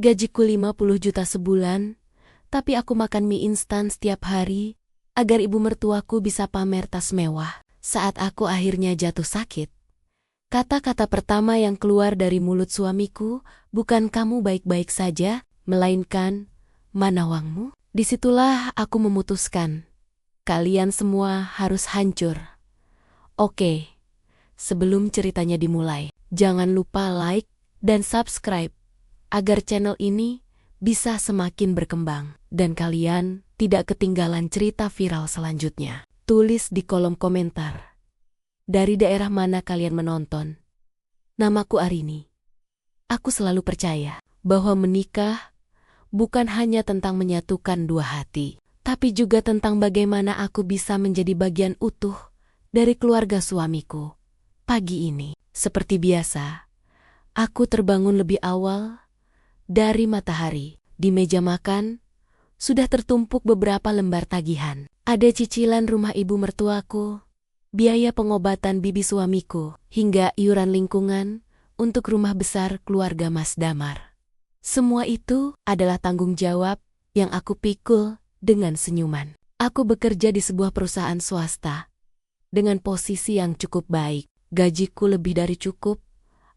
Gajiku 50 juta sebulan, tapi aku makan mie instan setiap hari, agar ibu mertuaku bisa pamer tas mewah. Saat aku akhirnya jatuh sakit, kata-kata pertama yang keluar dari mulut suamiku bukan "kamu baik-baik saja", melainkan "mana uangmu?" Disitulah aku memutuskan, kalian semua harus hancur. Oke, sebelum ceritanya dimulai, jangan lupa like dan subscribe agar channel ini bisa semakin berkembang dan kalian tidak ketinggalan cerita viral selanjutnya. Tulis di kolom komentar dari daerah mana kalian menonton. Namaku Arini. Aku selalu percaya bahwa menikah bukan hanya tentang menyatukan dua hati, tapi juga tentang bagaimana aku bisa menjadi bagian utuh dari keluarga suamiku. Pagi ini, seperti biasa, aku terbangun lebih awal dari matahari. Di meja makan, sudah tertumpuk beberapa lembar tagihan. Ada cicilan rumah ibu mertuaku, biaya pengobatan bibi suamiku, hingga iuran lingkungan untuk rumah besar keluarga Mas Damar. Semua itu adalah tanggung jawab yang aku pikul dengan senyuman. Aku bekerja di sebuah perusahaan swasta dengan posisi yang cukup baik. Gajiku lebih dari cukup,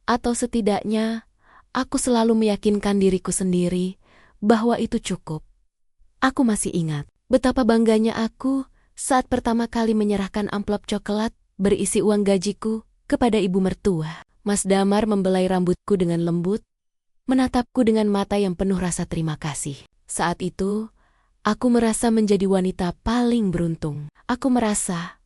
atau setidaknya aku selalu meyakinkan diriku sendiri bahwa itu cukup. Aku masih ingat betapa bangganya aku saat pertama kali menyerahkan amplop coklat berisi uang gajiku kepada ibu mertua. Mas Damar membelai rambutku dengan lembut, menatapku dengan mata yang penuh rasa terima kasih. Saat itu, aku merasa menjadi wanita paling beruntung. Aku merasa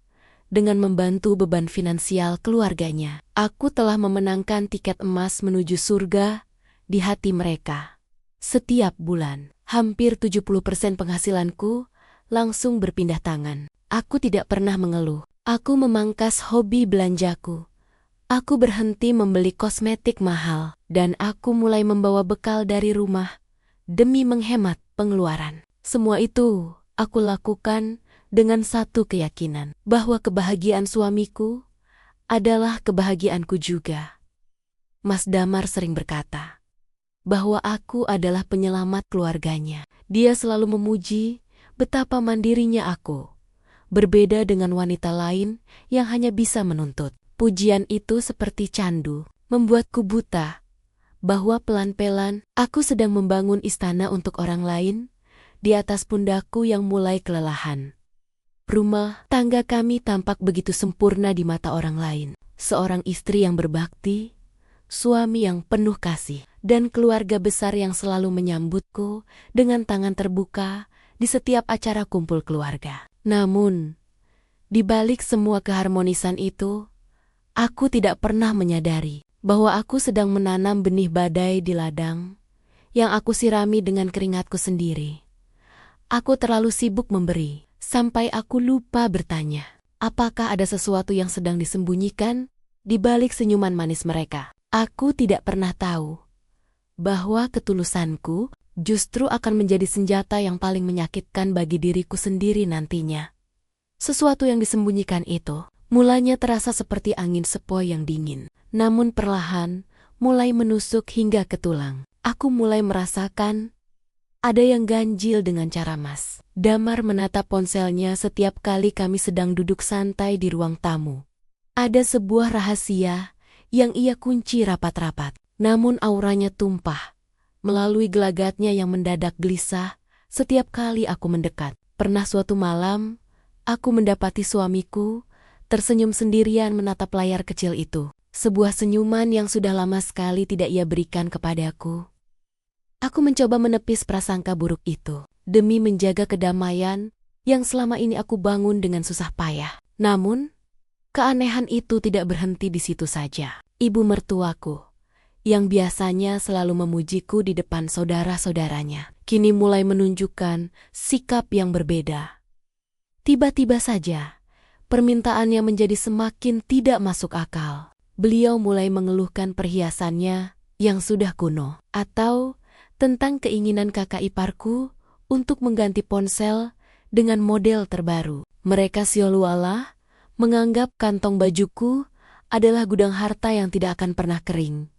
dengan membantu beban finansial keluarganya, aku telah memenangkan tiket emas menuju surga di hati mereka. Setiap bulan, hampir 70% penghasilanku langsung berpindah tangan. Aku tidak pernah mengeluh. Aku memangkas hobi belanjaku. Aku berhenti membeli kosmetik mahal, dan aku mulai membawa bekal dari rumah demi menghemat pengeluaran. Semua itu aku lakukan dengan satu keyakinan, bahwa kebahagiaan suamiku adalah kebahagiaanku juga. Mas Damar sering berkata bahwa aku adalah penyelamat keluarganya. Dia selalu memuji betapa mandirinya aku, berbeda dengan wanita lain yang hanya bisa menuntut. Pujian itu seperti candu, membuatku buta bahwa pelan-pelan aku sedang membangun istana untuk orang lain di atas pundakku yang mulai kelelahan. Rumah tangga kami tampak begitu sempurna di mata orang lain. Seorang istri yang berbakti, suami yang penuh kasih, dan keluarga besar yang selalu menyambutku dengan tangan terbuka di setiap acara kumpul keluarga. Namun, di balik semua keharmonisan itu, aku tidak pernah menyadari bahwa aku sedang menanam benih badai di ladang yang aku sirami dengan keringatku sendiri. Aku terlalu sibuk memberi, sampai aku lupa bertanya, apakah ada sesuatu yang sedang disembunyikan di balik senyuman manis mereka. Aku tidak pernah tahu bahwa ketulusanku justru akan menjadi senjata yang paling menyakitkan bagi diriku sendiri nantinya. Sesuatu yang disembunyikan itu mulanya terasa seperti angin sepoi yang dingin, namun perlahan mulai menusuk hingga ke tulang. Aku mulai merasakan ada yang ganjil dengan cara Mas Damar menatap ponselnya setiap kali kami sedang duduk santai di ruang tamu. Ada sebuah rahasia yang ia kunci rapat-rapat, namun auranya tumpah melalui gelagatnya yang mendadak gelisah setiap kali aku mendekat. Pernah suatu malam, aku mendapati suamiku tersenyum sendirian menatap layar kecil itu. Sebuah senyuman yang sudah lama sekali tidak ia berikan kepadaku. Aku mencoba menepis prasangka buruk itu demi menjaga kedamaian yang selama ini aku bangun dengan susah payah. Namun, keanehan itu tidak berhenti di situ saja. Ibu mertuaku, yang biasanya selalu memujiku di depan saudara-saudaranya, kini mulai menunjukkan sikap yang berbeda. Tiba-tiba saja, permintaannya menjadi semakin tidak masuk akal. Beliau mulai mengeluhkan perhiasannya yang sudah kuno, atau tentang keinginan kakak iparku untuk mengganti ponsel dengan model terbaru. Mereka seolah-olah menganggap kantong bajuku adalah gudang harta yang tidak akan pernah kering,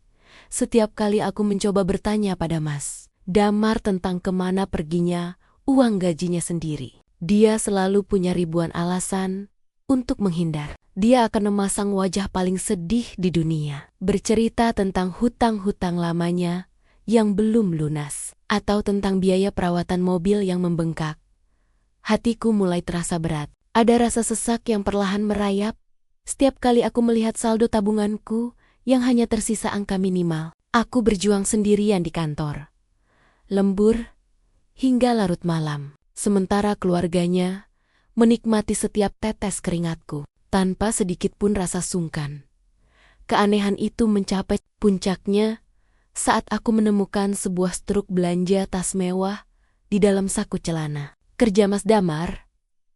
Setiap kali aku mencoba bertanya pada Mas Damar tentang kemana perginya uang gajinya sendiri, dia selalu punya ribuan alasan untuk menghindar. Dia akan memasang wajah paling sedih di dunia, bercerita tentang hutang-hutang lamanya yang belum lunas, atau tentang biaya perawatan mobil yang membengkak. Hatiku mulai terasa berat. Ada rasa sesak yang perlahan merayap setiap kali aku melihat saldo tabunganku yang hanya tersisa angka minimal. Aku berjuang sendirian di kantor, lembur hingga larut malam, sementara keluarganya menikmati setiap tetes keringatku tanpa sedikit pun rasa sungkan. Keanehan itu mencapai puncaknya saat aku menemukan sebuah struk belanja tas mewah di dalam saku celana kerja Mas Damar.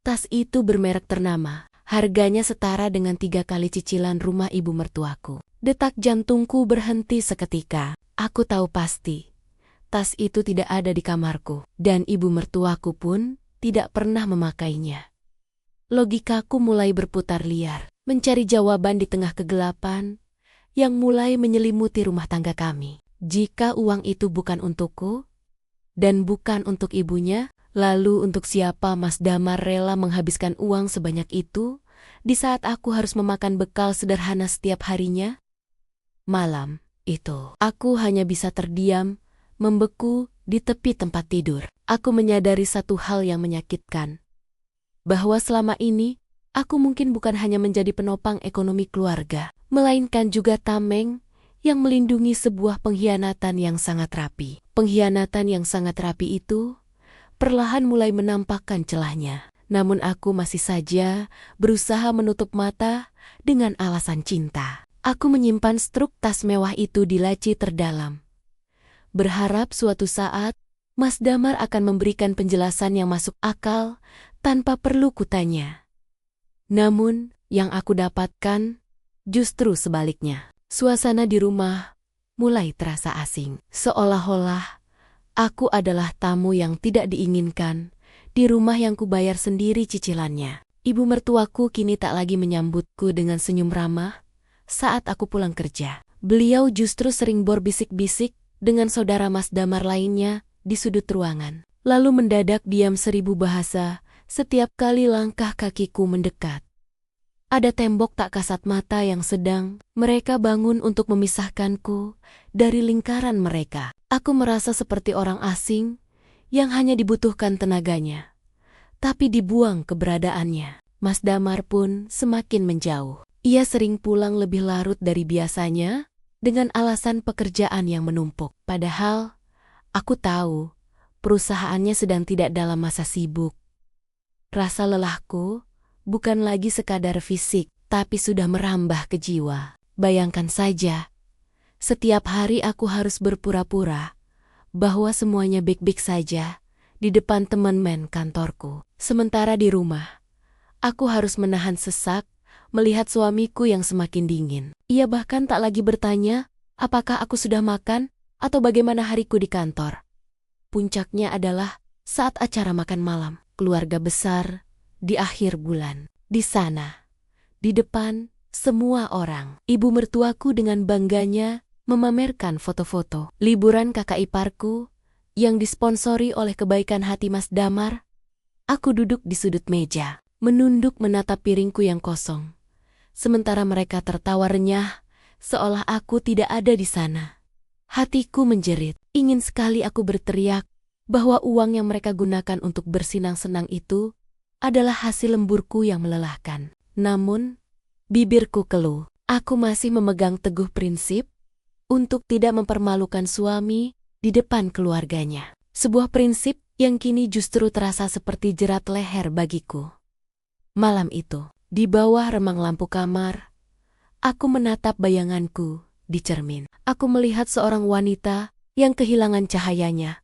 Tas itu bermerek ternama, harganya setara dengan 3 kali cicilan rumah ibu mertuaku. Detak jantungku berhenti seketika. Aku tahu pasti tas itu tidak ada di kamarku, dan ibu mertuaku pun tidak pernah memakainya. Logikaku mulai berputar liar, mencari jawaban di tengah kegelapan yang mulai menyelimuti rumah tangga kami. Jika uang itu bukan untukku dan bukan untuk ibunya, lalu untuk siapa Mas Damar rela menghabiskan uang sebanyak itu di saat aku harus memakan bekal sederhana setiap harinya? Malam itu, aku hanya bisa terdiam, membeku di tepi tempat tidur. Aku menyadari satu hal yang menyakitkan, bahwa selama ini aku mungkin bukan hanya menjadi penopang ekonomi keluarga, melainkan juga tameng yang melindungi sebuah pengkhianatan yang sangat rapi. Pengkhianatan yang sangat rapi itu perlahan mulai menampakkan celahnya. Namun aku masih saja berusaha menutup mata dengan alasan cinta. Aku menyimpan struk tas mewah itu di laci terdalam, berharap suatu saat Mas Damar akan memberikan penjelasan yang masuk akal tanpa perlu kutanya. Namun, yang aku dapatkan justru sebaliknya. Suasana di rumah mulai terasa asing, seolah-olah aku adalah tamu yang tidak diinginkan di rumah yang kubayar sendiri cicilannya. Ibu mertuaku kini tak lagi menyambutku dengan senyum ramah saat aku pulang kerja. Beliau justru sering berbisik-bisik dengan saudara Mas Damar lainnya di sudut ruangan, lalu mendadak diam 1000 bahasa setiap kali langkah kakiku mendekat. Ada tembok tak kasat mata yang sedang mereka bangun untuk memisahkanku dari lingkaran mereka. Aku merasa seperti orang asing yang hanya dibutuhkan tenaganya, tapi dibuang keberadaannya. Mas Damar pun semakin menjauh. Ia sering pulang lebih larut dari biasanya dengan alasan pekerjaan yang menumpuk. Padahal aku tahu perusahaannya sedang tidak dalam masa sibuk. Rasa lelahku bukan lagi sekadar fisik, tapi sudah merambah ke jiwa. Bayangkan saja, setiap hari aku harus berpura-pura bahwa semuanya baik-baik saja di depan teman-teman kantorku. Sementara di rumah, aku harus menahan sesak melihat suamiku yang semakin dingin. Ia bahkan tak lagi bertanya apakah aku sudah makan atau bagaimana hariku di kantor. Puncaknya adalah saat acara makan malam keluarga besar di akhir bulan. Di sana, di depan semua orang, ibu mertuaku dengan bangganya memamerkan foto-foto liburan kakak iparku yang disponsori oleh kebaikan hati Mas Damar. Aku duduk di sudut meja, menunduk menatap piringku yang kosong, sementara mereka tertawa renyah seolah aku tidak ada di sana. Hatiku menjerit, ingin sekali aku berteriak bahwa uang yang mereka gunakan untuk bersenang-senang itu adalah hasil lemburku yang melelahkan. Namun, bibirku keluh. Aku masih memegang teguh prinsip untuk tidak mempermalukan suami di depan keluarganya. Sebuah prinsip yang kini justru terasa seperti jerat leher bagiku. Malam itu, di bawah remang lampu kamar, aku menatap bayanganku di cermin. Aku melihat seorang wanita yang kehilangan cahayanya.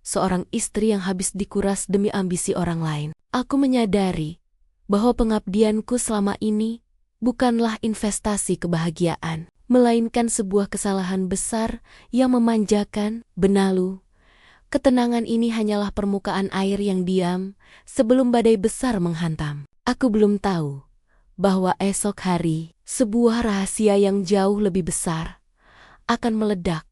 Seorang istri yang habis dikuras demi ambisi orang lain. Aku menyadari bahwa pengabdianku selama ini bukanlah investasi kebahagiaan, melainkan sebuah kesalahan besar yang memanjakan, benalu. Ketenangan ini hanyalah permukaan air yang diam sebelum badai besar menghantam. Aku belum tahu bahwa esok hari sebuah rahasia yang jauh lebih besar akan meledak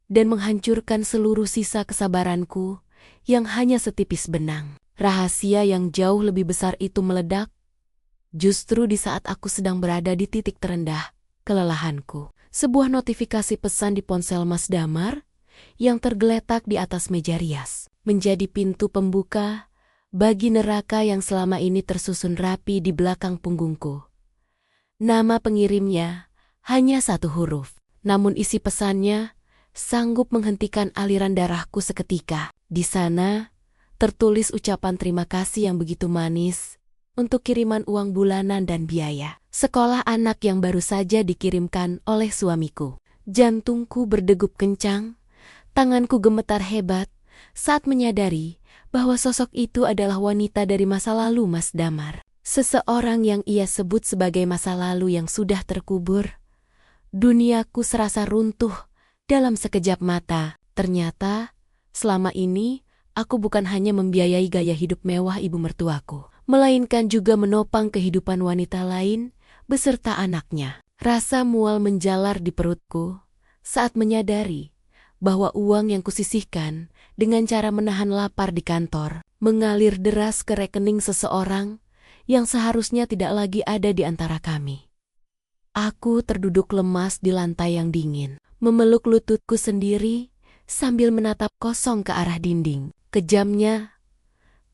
dan menghancurkan seluruh sisa kesabaranku yang hanya setipis benang. Rahasia yang jauh lebih besar itu meledak justru di saat aku sedang berada di titik terendah kelelahanku. Sebuah notifikasi pesan di ponsel Mas Damar yang tergeletak di atas meja rias menjadi pintu pembuka bagi neraka yang selama ini tersusun rapi di belakang punggungku. Nama pengirimnya hanya satu huruf, namun isi pesannya sanggup menghentikan aliran darahku seketika. Di sana tertulis ucapan terima kasih yang begitu manis untuk kiriman uang bulanan dan biaya sekolah anak yang baru saja dikirimkan oleh suamiku. Jantungku berdegup kencang, tanganku gemetar hebat saat menyadari bahwa sosok itu adalah wanita dari masa lalu Mas Damar. Seseorang yang ia sebut sebagai masa lalu yang sudah terkubur. Duniaku serasa runtuh dalam sekejap mata. Ternyata, selama ini aku bukan hanya membiayai gaya hidup mewah ibu mertuaku, melainkan juga menopang kehidupan wanita lain beserta anaknya. Rasa mual menjalar di perutku saat menyadari bahwa uang yang kusisihkan dengan cara menahan lapar di kantor mengalir deras ke rekening seseorang yang seharusnya tidak lagi ada di antara kami. Aku terduduk lemas di lantai yang dingin, memeluk lututku sendiri sambil menatap kosong ke arah dinding. Kejamnya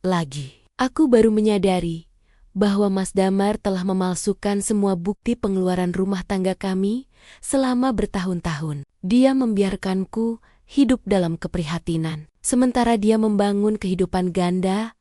lagi, aku baru menyadari bahwa Mas Damar telah memalsukan semua bukti pengeluaran rumah tangga kami selama bertahun-tahun. Dia membiarkanku hidup dalam keprihatinan, sementara dia membangun kehidupan ganda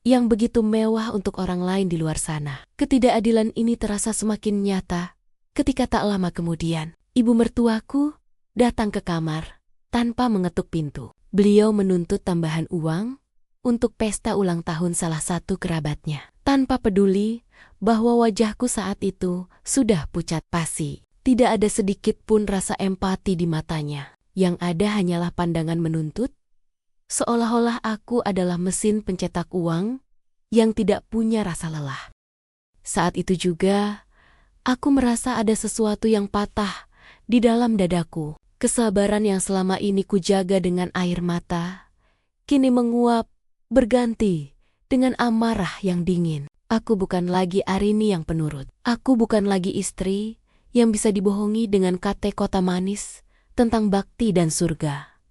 yang begitu mewah untuk orang lain di luar sana. Ketidakadilan ini terasa semakin nyata ketika tak lama kemudian, ibu mertuaku datang ke kamar tanpa mengetuk pintu. Beliau menuntut tambahan uang untuk pesta ulang tahun salah satu kerabatnya, tanpa peduli bahwa wajahku saat itu sudah pucat pasi. Tidak ada sedikit pun rasa empati di matanya. Yang ada hanyalah pandangan menuntut, seolah-olah aku adalah mesin pencetak uang yang tidak punya rasa lelah. Saat itu juga, aku merasa ada sesuatu yang patah di dalam dadaku. Kesabaran yang selama ini kujaga dengan air mata, kini menguap, berganti dengan amarah yang dingin. Aku bukan lagi Arini yang penurut. Aku bukan lagi istri yang bisa dibohongi dengan kata-kata manis tentang bakti dan surga.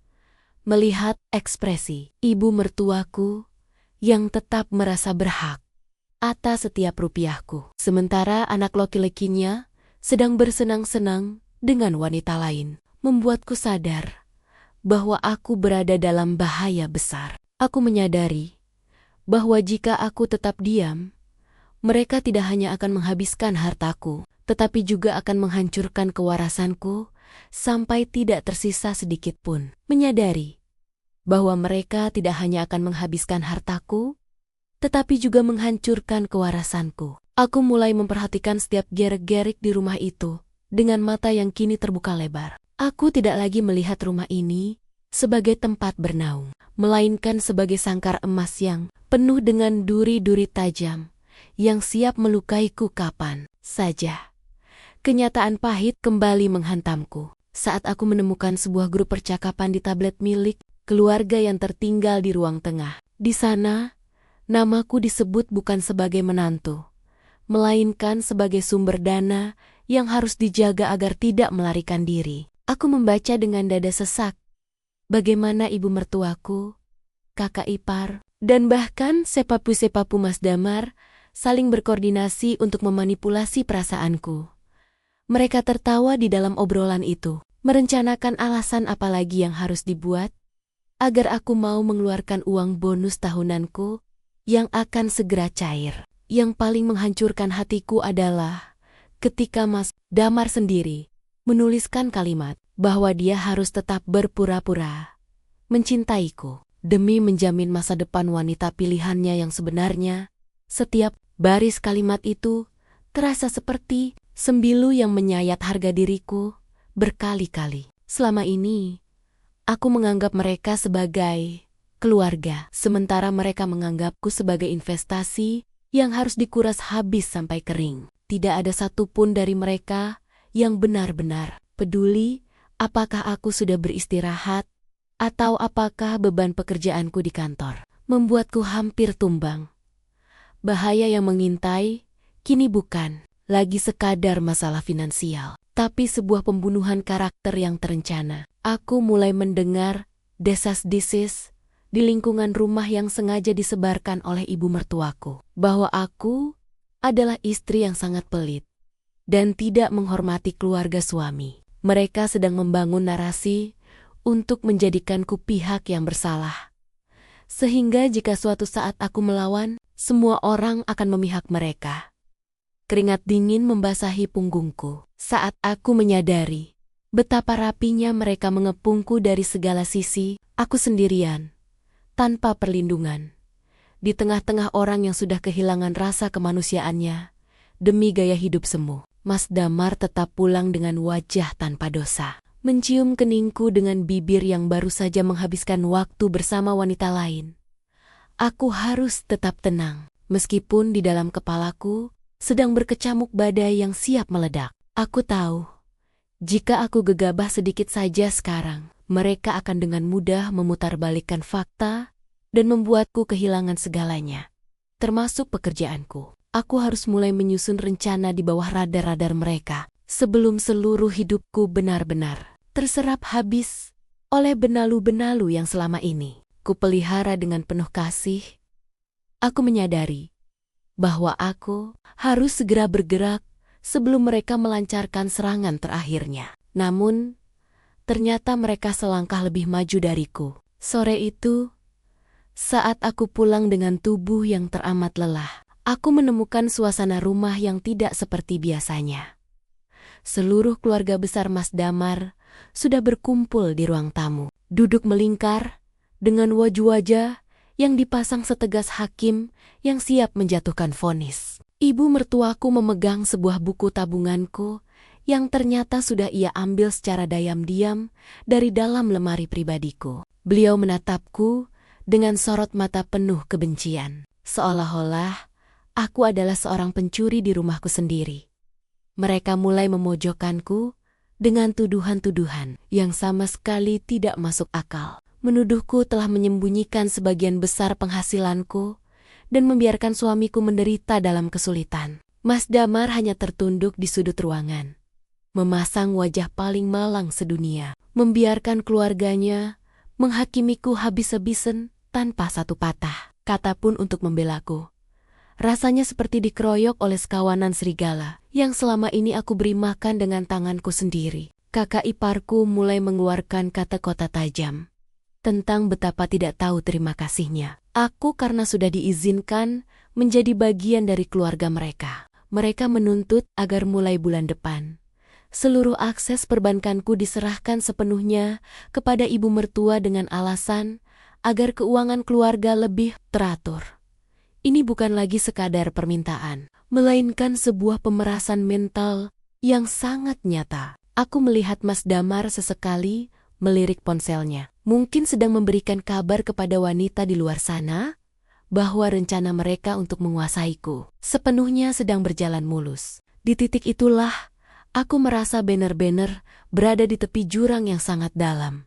Melihat ekspresi ibu mertuaku yang tetap merasa berhak atas setiap rupiahku, sementara anak laki-lakinya sedang bersenang-senang dengan wanita lain, membuatku sadar bahwa aku berada dalam bahaya besar. Aku menyadari bahwa jika aku tetap diam, mereka tidak hanya akan menghabiskan hartaku, tetapi juga akan menghancurkan kewarasanku sampai tidak tersisa sedikit pun. Menyadari bahwa mereka tidak hanya akan menghabiskan hartaku, tetapi juga menghancurkan kewarasanku. Aku mulai memperhatikan setiap gerik-gerik di rumah itu dengan mata yang kini terbuka lebar. Aku tidak lagi melihat rumah ini sebagai tempat bernaung, melainkan sebagai sangkar emas yang penuh dengan duri-duri tajam yang siap melukaiku kapan saja. Kenyataan pahit kembali menghantamku saat aku menemukan sebuah grup percakapan di tablet milik keluarga yang tertinggal di ruang tengah. Di sana, namaku disebut bukan sebagai menantu, melainkan sebagai sumber dana yang harus dijaga agar tidak melarikan diri. Aku membaca dengan dada sesak bagaimana ibu mertuaku, kakak ipar, dan bahkan sepapu-sepapu Mas Damar saling berkoordinasi untuk memanipulasi perasaanku. Mereka tertawa di dalam obrolan itu, merencanakan alasan apa lagi yang harus dibuat agar aku mau mengeluarkan uang bonus tahunanku yang akan segera cair. Yang paling menghancurkan hatiku adalah ketika Mas Damar sendiri menuliskan kalimat bahwa dia harus tetap berpura-pura mencintaiku demi menjamin masa depan wanita pilihannya yang sebenarnya. Setiap baris kalimat itu terasa seperti sembilu yang menyayat harga diriku berkali-kali. Selama ini, aku menganggap mereka sebagai keluarga, sementara mereka menganggapku sebagai investasi yang harus dikuras habis sampai kering. Tidak ada satupun dari mereka yang benar-benar peduli Apakah aku sudah beristirahat? Atau apakah beban pekerjaanku di kantor membuatku hampir tumbang? Bahaya yang mengintai kini bukan lagi sekadar masalah finansial, tapi sebuah pembunuhan karakter yang terencana. Aku mulai mendengar desas-desis di lingkungan rumah yang sengaja disebarkan oleh ibu mertuaku, bahwa aku adalah istri yang sangat pelit dan tidak menghormati keluarga suami. Mereka sedang membangun narasi untuk menjadikanku pihak yang bersalah. Sehingga jika suatu saat aku melawan, semua orang akan memihak mereka. Keringat dingin membasahi punggungku saat aku menyadari betapa rapinya mereka mengepungku dari segala sisi. Aku sendirian, tanpa perlindungan, di tengah-tengah orang yang sudah kehilangan rasa kemanusiaannya demi gaya hidup semu. Mas Damar tetap pulang dengan wajah tanpa dosa, mencium keningku dengan bibir yang baru saja menghabiskan waktu bersama wanita lain. Aku harus tetap tenang, meskipun di dalam kepalaku sedang berkecamuk badai yang siap meledak. Aku tahu, jika aku gegabah sedikit saja sekarang, mereka akan dengan mudah memutarbalikkan fakta dan membuatku kehilangan segalanya, termasuk pekerjaanku. Aku harus mulai menyusun rencana di bawah radar-radar mereka sebelum seluruh hidupku benar-benar terserap habis oleh benalu-benalu yang selama ini kupelihara dengan penuh kasih. Aku menyadari bahwa aku harus segera bergerak sebelum mereka melancarkan serangan terakhirnya. Namun, ternyata mereka selangkah lebih maju dariku. Sore itu, saat aku pulang dengan tubuh yang teramat lelah, aku menemukan suasana rumah yang tidak seperti biasanya. Seluruh keluarga besar Mas Damar sudah berkumpul di ruang tamu, duduk melingkar dengan wajah-wajah yang dipasang setegas hakim yang siap menjatuhkan vonis. Ibu mertuaku memegang sebuah buku tabunganku yang ternyata sudah ia ambil secara diam-diam dari dalam lemari pribadiku. Beliau menatapku dengan sorot mata penuh kebencian, seolah-olah aku adalah seorang pencuri di rumahku sendiri. Mereka mulai memojokkanku dengan tuduhan-tuduhan yang sama sekali tidak masuk akal. Menuduhku telah menyembunyikan sebagian besar penghasilanku dan membiarkan suamiku menderita dalam kesulitan. Mas Damar hanya tertunduk di sudut ruangan, memasang wajah paling malang sedunia, membiarkan keluarganya menghakimiku habis-habisan tanpa satu patah kata pun untuk membelaku. Rasanya seperti dikeroyok oleh sekawanan serigala yang selama ini aku beri makan dengan tanganku sendiri. Kakak iparku mulai mengeluarkan kata-kata tajam tentang betapa tidak tahu terima kasihnya aku karena sudah diizinkan menjadi bagian dari keluarga mereka. Mereka menuntut agar mulai bulan depan seluruh akses perbankanku diserahkan sepenuhnya kepada ibu mertua dengan alasan agar keuangan keluarga lebih teratur. Ini bukan lagi sekadar permintaan, melainkan sebuah pemerasan mental yang sangat nyata. Aku melihat Mas Damar sesekali melirik ponselnya, mungkin sedang memberikan kabar kepada wanita di luar sana bahwa rencana mereka untuk menguasaiku sepenuhnya sedang berjalan mulus. Di titik itulah aku merasa benar-benar berada di tepi jurang yang sangat dalam.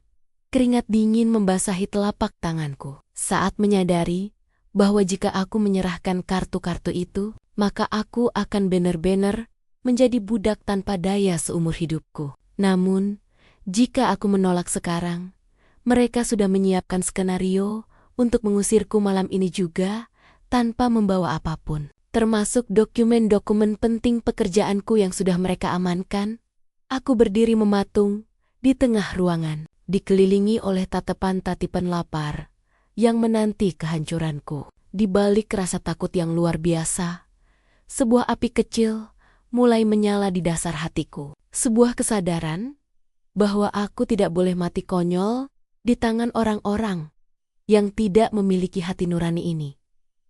Keringat dingin membasahi telapak tanganku saat menyadari bahwa jika aku menyerahkan kartu-kartu itu, maka aku akan benar-benar menjadi budak tanpa daya seumur hidupku. Namun, jika aku menolak sekarang, mereka sudah menyiapkan skenario untuk mengusirku malam ini juga tanpa membawa apapun, termasuk dokumen-dokumen penting pekerjaanku yang sudah mereka amankan. Aku berdiri mematung di tengah ruangan, dikelilingi oleh tatapan-tatipan lapar yang menanti kehancuranku. Di balik rasa takut yang luar biasa, sebuah api kecil mulai menyala di dasar hatiku. Sebuah kesadaran bahwa aku tidak boleh mati konyol di tangan orang-orang yang tidak memiliki hati nurani ini.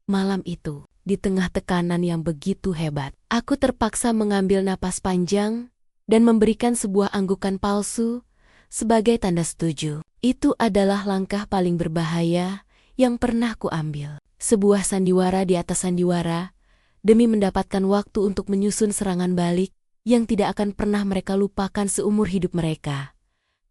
Malam itu, di tengah tekanan yang begitu hebat, aku terpaksa mengambil napas panjang dan memberikan sebuah anggukan palsu sebagai tanda setuju. Itu adalah langkah paling berbahaya yang pernah kuambil. Sebuah sandiwara di atas sandiwara demi mendapatkan waktu untuk menyusun serangan balik yang tidak akan pernah mereka lupakan seumur hidup mereka.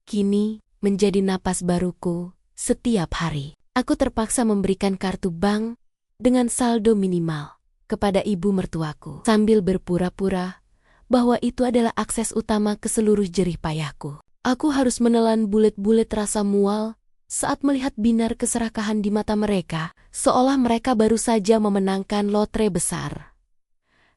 kini menjadi napas baruku setiap hari. Aku terpaksa memberikan kartu bank dengan saldo minimal kepada ibu mertuaku sambil berpura-pura bahwa itu adalah akses utama ke seluruh jerih payahku. Aku harus menelan bulet-bulet rasa mual saat melihat binar keserakahan di mata mereka, seolah mereka baru saja memenangkan lotre besar.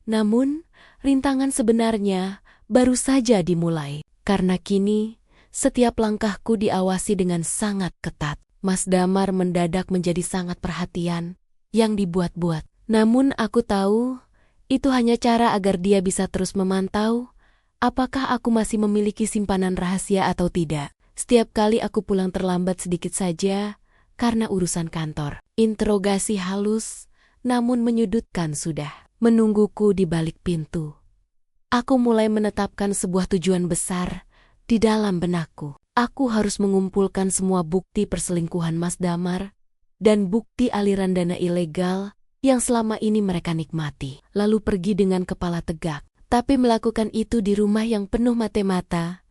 Namun, rintangan sebenarnya baru saja dimulai, karena kini setiap langkahku diawasi dengan sangat ketat. Mas Damar mendadak menjadi sangat perhatian yang dibuat-buat. Namun aku tahu itu hanya cara agar dia bisa terus memantau apakah aku masih memiliki simpanan rahasia atau tidak. Setiap kali aku pulang terlambat sedikit saja karena urusan kantor. Interogasi halus namun menyudutkan sudah menungguku di balik pintu. Aku mulai menetapkan sebuah tujuan besar di dalam benakku. Aku harus mengumpulkan semua bukti perselingkuhan Mas Damar dan bukti aliran dana ilegal yang selama ini mereka nikmati. Lalu pergi dengan kepala tegak. Tapi melakukan itu di rumah yang penuh mata-mata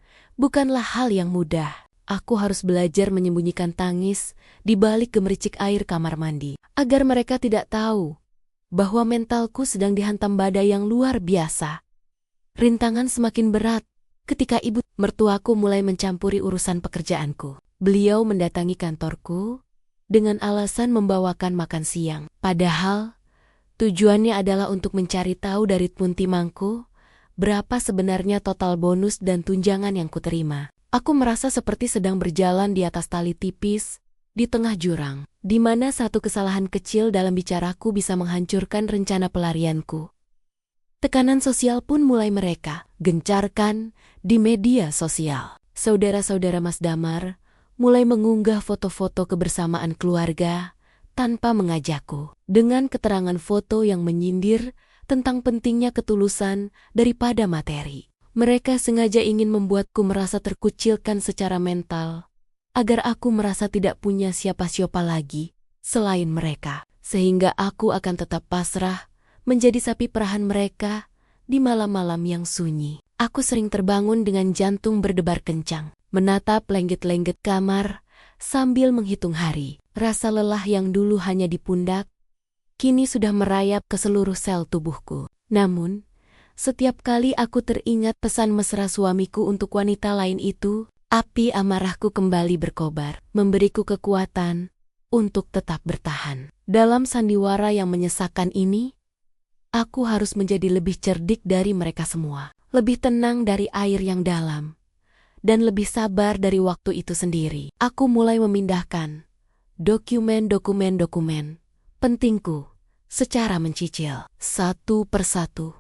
bukanlah hal yang mudah. Aku harus belajar menyembunyikan tangis di balik gemericik air kamar mandi, agar mereka tidak tahu bahwa mentalku sedang dihantam badai yang luar biasa. Rintangan semakin berat ketika ibu mertuaku mulai mencampuri urusan pekerjaanku. Beliau mendatangi kantorku dengan alasan membawakan makan siang. Padahal, tujuannya adalah untuk mencari tahu dari Puntimangku berapa sebenarnya total bonus dan tunjangan yang kuterima. Aku merasa seperti sedang berjalan di atas tali tipis di tengah jurang, di mana satu kesalahan kecil dalam bicaraku bisa menghancurkan rencana pelarianku. Tekanan sosial pun mulai mereka gencarkan di media sosial. Saudara-saudara Mas Damar mulai mengunggah foto-foto kebersamaan keluarga tanpa mengajakku, dengan keterangan foto yang menyindir tentang pentingnya ketulusan daripada materi. Mereka sengaja ingin membuatku merasa terkucilkan secara mental, agar aku merasa tidak punya siapa-siapa lagi selain mereka, sehingga aku akan tetap pasrah menjadi sapi perahan mereka di malam-malam yang sunyi. Aku sering terbangun dengan jantung berdebar kencang, menatap lenggit-lenggit kamar sambil menghitung hari. Rasa lelah yang dulu hanya di pundak, kini sudah merayap ke seluruh sel tubuhku. Namun, setiap kali aku teringat pesan mesra suamiku untuk wanita lain itu, api amarahku kembali berkobar, memberiku kekuatan untuk tetap bertahan. Dalam sandiwara yang menyesakan ini, aku harus menjadi lebih cerdik dari mereka semua, lebih tenang dari air yang dalam, dan lebih sabar dari waktu itu sendiri. Aku mulai memindahkan dokumen pentingku secara mencicil, satu persatu,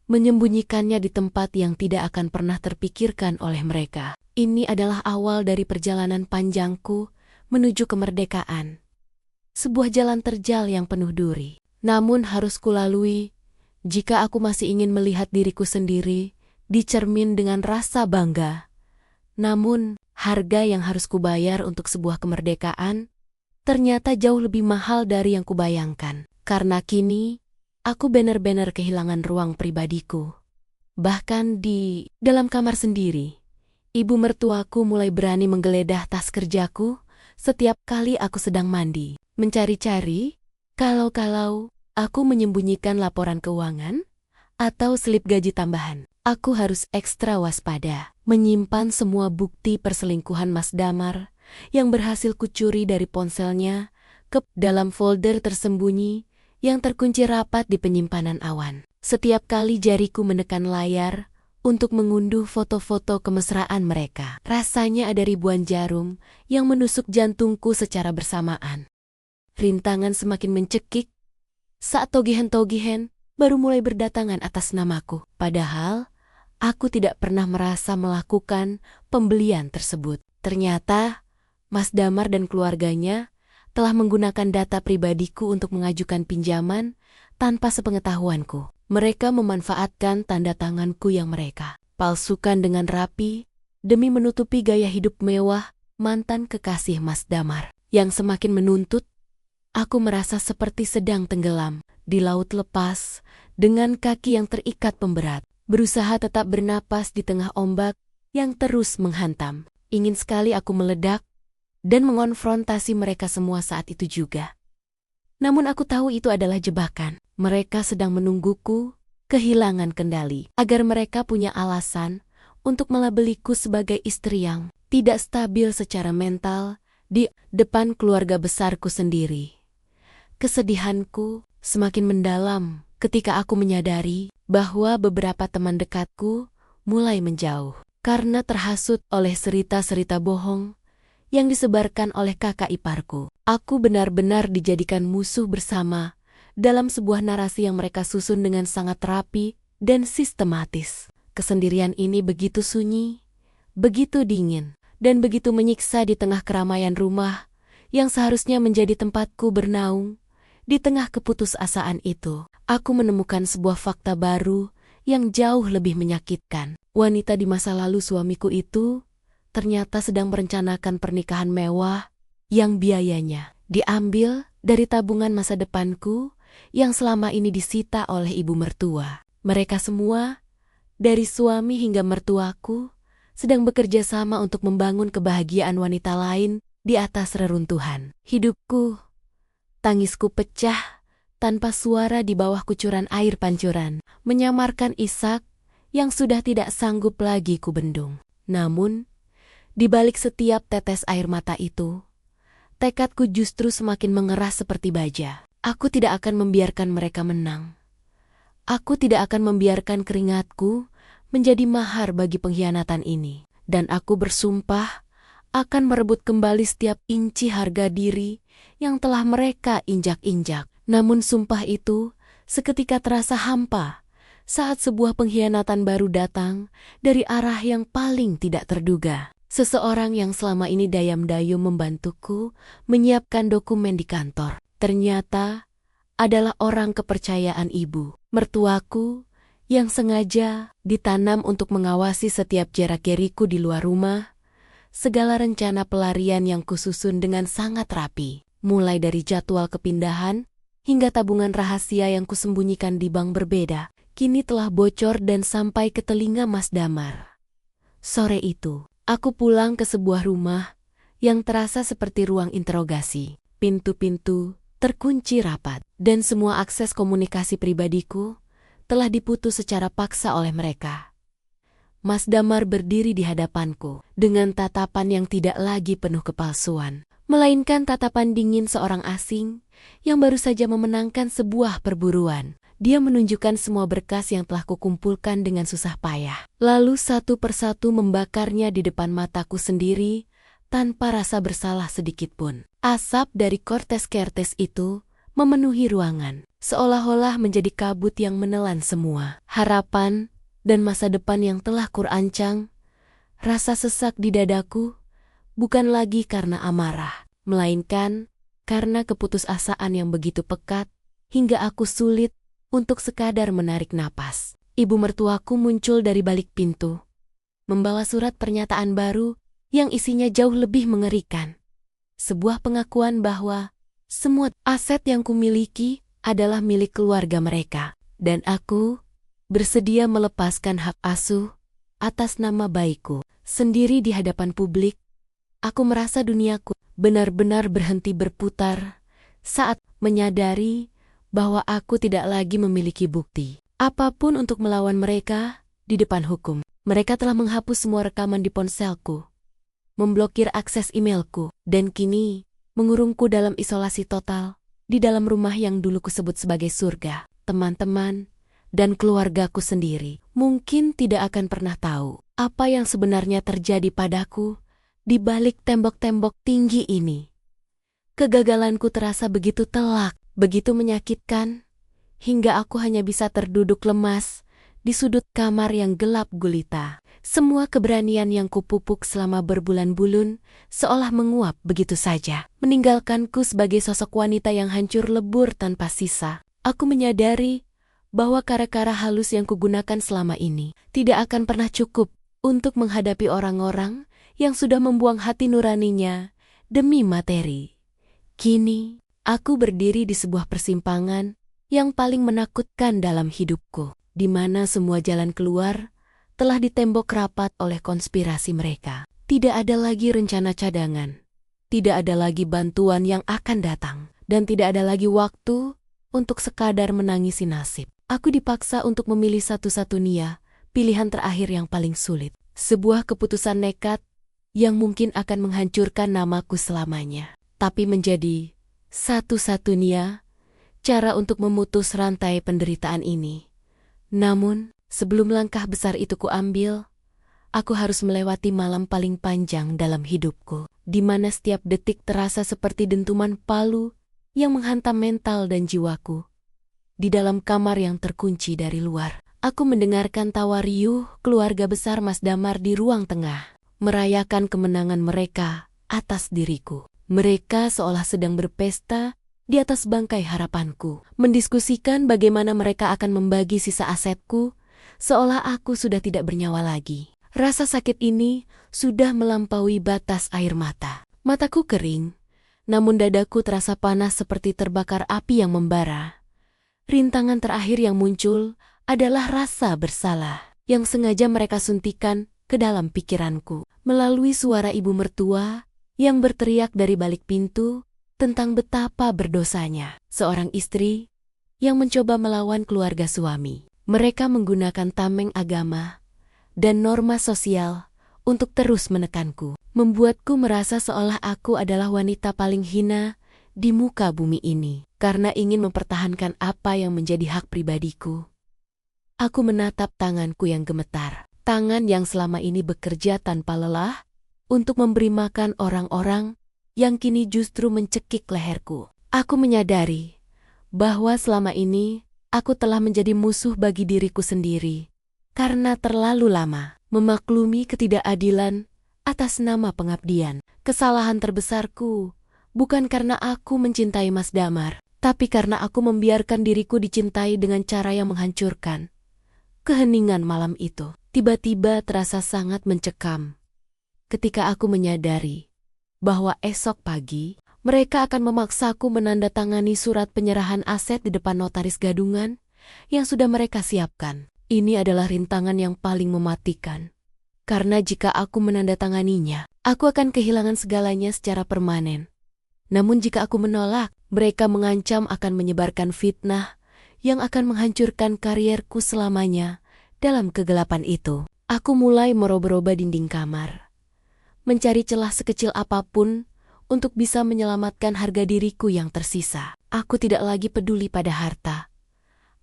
menyembunyikannya di tempat yang tidak akan pernah terpikirkan oleh mereka. Ini adalah awal dari perjalanan panjangku menuju kemerdekaan. Sebuah jalan terjal yang penuh duri, namun harus kulalui jika aku masih ingin melihat diriku sendiri di cermin dengan rasa bangga. Namun, harga yang harus kubayar untuk sebuah kemerdekaan ternyata jauh lebih mahal dari yang kubayangkan. Karena kini, aku benar-benar kehilangan ruang pribadiku. Bahkan di dalam kamar sendiri, ibu mertuaku mulai berani menggeledah tas kerjaku setiap kali aku sedang mandi, mencari-cari kalau aku menyembunyikan laporan keuangan atau slip gaji tambahan. Aku harus ekstra waspada, menyimpan semua bukti perselingkuhan Mas Damar yang berhasil kucuri dari ponselnya ke dalam folder tersembunyi yang terkunci rapat di penyimpanan awan. Setiap kali jariku menekan layar untuk mengunduh foto-foto kemesraan mereka, rasanya ada ribuan jarum yang menusuk jantungku secara bersamaan. Rintangan semakin mencekik saat togihan-togihan baru mulai berdatangan atas namaku. Padahal, aku tidak pernah merasa melakukan pembelian tersebut. Ternyata, Mas Damar dan keluarganya telah menggunakan data pribadiku untuk mengajukan pinjaman tanpa sepengetahuanku. Mereka memanfaatkan tanda tanganku yang mereka palsukan dengan rapi demi menutupi gaya hidup mewah mantan kekasih Mas Damar. Yang semakin menuntut, aku merasa seperti sedang tenggelam di laut lepas dengan kaki yang terikat pemberat, berusaha tetap bernapas di tengah ombak yang terus menghantam. Ingin sekali aku meledak dan mengonfrontasi mereka semua saat itu juga. Namun aku tahu itu adalah jebakan. Mereka sedang menungguku kehilangan kendali agar mereka punya alasan untuk melabeliku sebagai istri yang tidak stabil secara mental di depan keluarga besarku sendiri. Kesedihanku semakin mendalam ketika aku menyadari bahwa beberapa teman dekatku mulai menjauh karena terhasut oleh cerita-cerita bohong yang disebarkan oleh kakak iparku. Aku benar-benar dijadikan musuh bersama dalam sebuah narasi yang mereka susun dengan sangat rapi dan sistematis. Kesendirian ini begitu sunyi, begitu dingin, dan begitu menyiksa di tengah keramaian rumah yang seharusnya menjadi tempatku bernaung. Di tengah keputusasaan itu, aku menemukan sebuah fakta baru yang jauh lebih menyakitkan. Wanita di masa lalu suamiku itu ternyata sedang merencanakan pernikahan mewah yang biayanya diambil dari tabungan masa depanku yang selama ini disita oleh ibu mertua. Mereka semua, dari suami hingga mertuaku, sedang bekerja sama untuk membangun kebahagiaan wanita lain di atas reruntuhan hidupku. Tangisku pecah tanpa suara di bawah kucuran air pancuran, menyamarkan isak yang sudah tidak sanggup lagi kubendung. Namun, di balik setiap tetes air mata itu, tekadku justru semakin mengeras seperti baja. Aku tidak akan membiarkan mereka menang. Aku tidak akan membiarkan keringatku menjadi mahar bagi pengkhianatan ini. Dan aku bersumpah akan merebut kembali setiap inci harga diri yang telah mereka injak-injak. Namun sumpah itu seketika terasa hampa saat sebuah pengkhianatan baru datang dari arah yang paling tidak terduga. Seseorang yang selama ini dayam-dayum membantuku menyiapkan dokumen di kantor, ternyata adalah orang kepercayaan ibu mertuaku yang sengaja ditanam untuk mengawasi setiap gerak-geriku di luar rumah. Segala rencana pelarian yang kususun dengan sangat rapi, mulai dari jadwal kepindahan hingga tabungan rahasia yang kusembunyikan di bank berbeda, kini telah bocor dan sampai ke telinga Mas Damar. Sore itu, aku pulang ke sebuah rumah yang terasa seperti ruang interogasi. Pintu-pintu terkunci rapat, dan semua akses komunikasi pribadiku telah diputus secara paksa oleh mereka. Mas Damar berdiri di hadapanku dengan tatapan yang tidak lagi penuh kepalsuan, melainkan tatapan dingin seorang asing yang baru saja memenangkan sebuah perburuan. Dia menunjukkan semua berkas yang telah kukumpulkan dengan susah payah, lalu satu persatu membakarnya di depan mataku sendiri tanpa rasa bersalah sedikitpun. Asap dari kertas-kertas itu memenuhi ruangan, seolah-olah menjadi kabut yang menelan semua harapan dan masa depan yang telah kurancang. Rasa sesak di dadaku bukan lagi karena amarah, melainkan karena keputusasaan yang begitu pekat hingga aku sulit untuk sekadar menarik napas. Ibu mertuaku muncul dari balik pintu, membawa surat pernyataan baru yang isinya jauh lebih mengerikan. Sebuah pengakuan bahwa semua aset yang kumiliki adalah milik keluarga mereka, dan aku bersedia melepaskan hak asuh atas nama baikku. Sendiri di hadapan publik, aku merasa duniaku benar-benar berhenti berputar saat menyadari bahwa aku tidak lagi memiliki bukti apapun untuk melawan mereka di depan hukum. Mereka telah menghapus semua rekaman di ponselku, memblokir akses emailku, dan kini mengurungku dalam isolasi total di dalam rumah yang dulu kusebut sebagai surga. Teman-teman dan keluargaku sendiri mungkin tidak akan pernah tahu apa yang sebenarnya terjadi padaku di balik tembok-tembok tinggi ini. Kegagalanku terasa begitu telak, begitu menyakitkan, hingga aku hanya bisa terduduk lemas di sudut kamar yang gelap gulita. Semua keberanian yang kupupuk selama berbulan-bulan seolah menguap begitu saja, meninggalkanku sebagai sosok wanita yang hancur lebur tanpa sisa. Aku menyadari bahwa kara-kara halus yang kugunakan selama ini tidak akan pernah cukup untuk menghadapi orang-orang yang sudah membuang hati nuraninya demi materi. Kini, aku berdiri di sebuah persimpangan yang paling menakutkan dalam hidupku, di mana semua jalan keluar telah ditembok rapat oleh konspirasi mereka. Tidak ada lagi rencana cadangan. Tidak ada lagi bantuan yang akan datang. Dan tidak ada lagi waktu untuk sekadar menangisi nasib. Aku dipaksa untuk memilih satu-satunya pilihan terakhir yang paling sulit. Sebuah keputusan nekat yang mungkin akan menghancurkan namaku selamanya. Tapi menjadi satu-satunya cara untuk memutus rantai penderitaan ini. Namun, sebelum langkah besar itu kuambil, aku harus melewati malam paling panjang dalam hidupku, di mana setiap detik terasa seperti dentuman palu yang menghantam mental dan jiwaku. Di dalam kamar yang terkunci dari luar, aku mendengarkan tawa riuh keluarga besar Mas Damar di ruang tengah, merayakan kemenangan mereka atas diriku. Mereka seolah sedang berpesta di atas bangkai harapanku, mendiskusikan bagaimana mereka akan membagi sisa asetku, seolah aku sudah tidak bernyawa lagi. Rasa sakit ini sudah melampaui batas air mata. Mataku kering, namun dadaku terasa panas seperti terbakar api yang membara. Rintangan terakhir yang muncul adalah rasa bersalah yang sengaja mereka suntikan ke dalam pikiranku melalui suara ibu mertua yang berteriak dari balik pintu tentang betapa berdosanya seorang istri yang mencoba melawan keluarga suami. Mereka menggunakan tameng agama dan norma sosial untuk terus menekanku, membuatku merasa seolah aku adalah wanita paling hina di muka bumi ini. Karena ingin mempertahankan apa yang menjadi hak pribadiku, aku menatap tanganku yang gemetar, tangan yang selama ini bekerja tanpa lelah untuk memberi makan orang-orang yang kini justru mencekik leherku. Aku menyadari bahwa selama ini aku telah menjadi musuh bagi diriku sendiri karena terlalu lama memaklumi ketidakadilan atas nama pengabdian. Kesalahan terbesarku bukan karena aku mencintai Mas Damar, tapi karena aku membiarkan diriku dicintai dengan cara yang menghancurkan. Keheningan malam itu tiba-tiba terasa sangat mencekam ketika aku menyadari bahwa esok pagi mereka akan memaksaku menandatangani surat penyerahan aset di depan notaris gadungan yang sudah mereka siapkan. Ini adalah rintangan yang paling mematikan. Karena jika aku menandatanganinya, aku akan kehilangan segalanya secara permanen. Namun jika aku menolak, mereka mengancam akan menyebarkan fitnah yang akan menghancurkan karierku selamanya. Dalam kegelapan itu, aku mulai meroba-roba dinding kamar, mencari celah sekecil apapun untuk bisa menyelamatkan harga diriku yang tersisa. Aku tidak lagi peduli pada harta.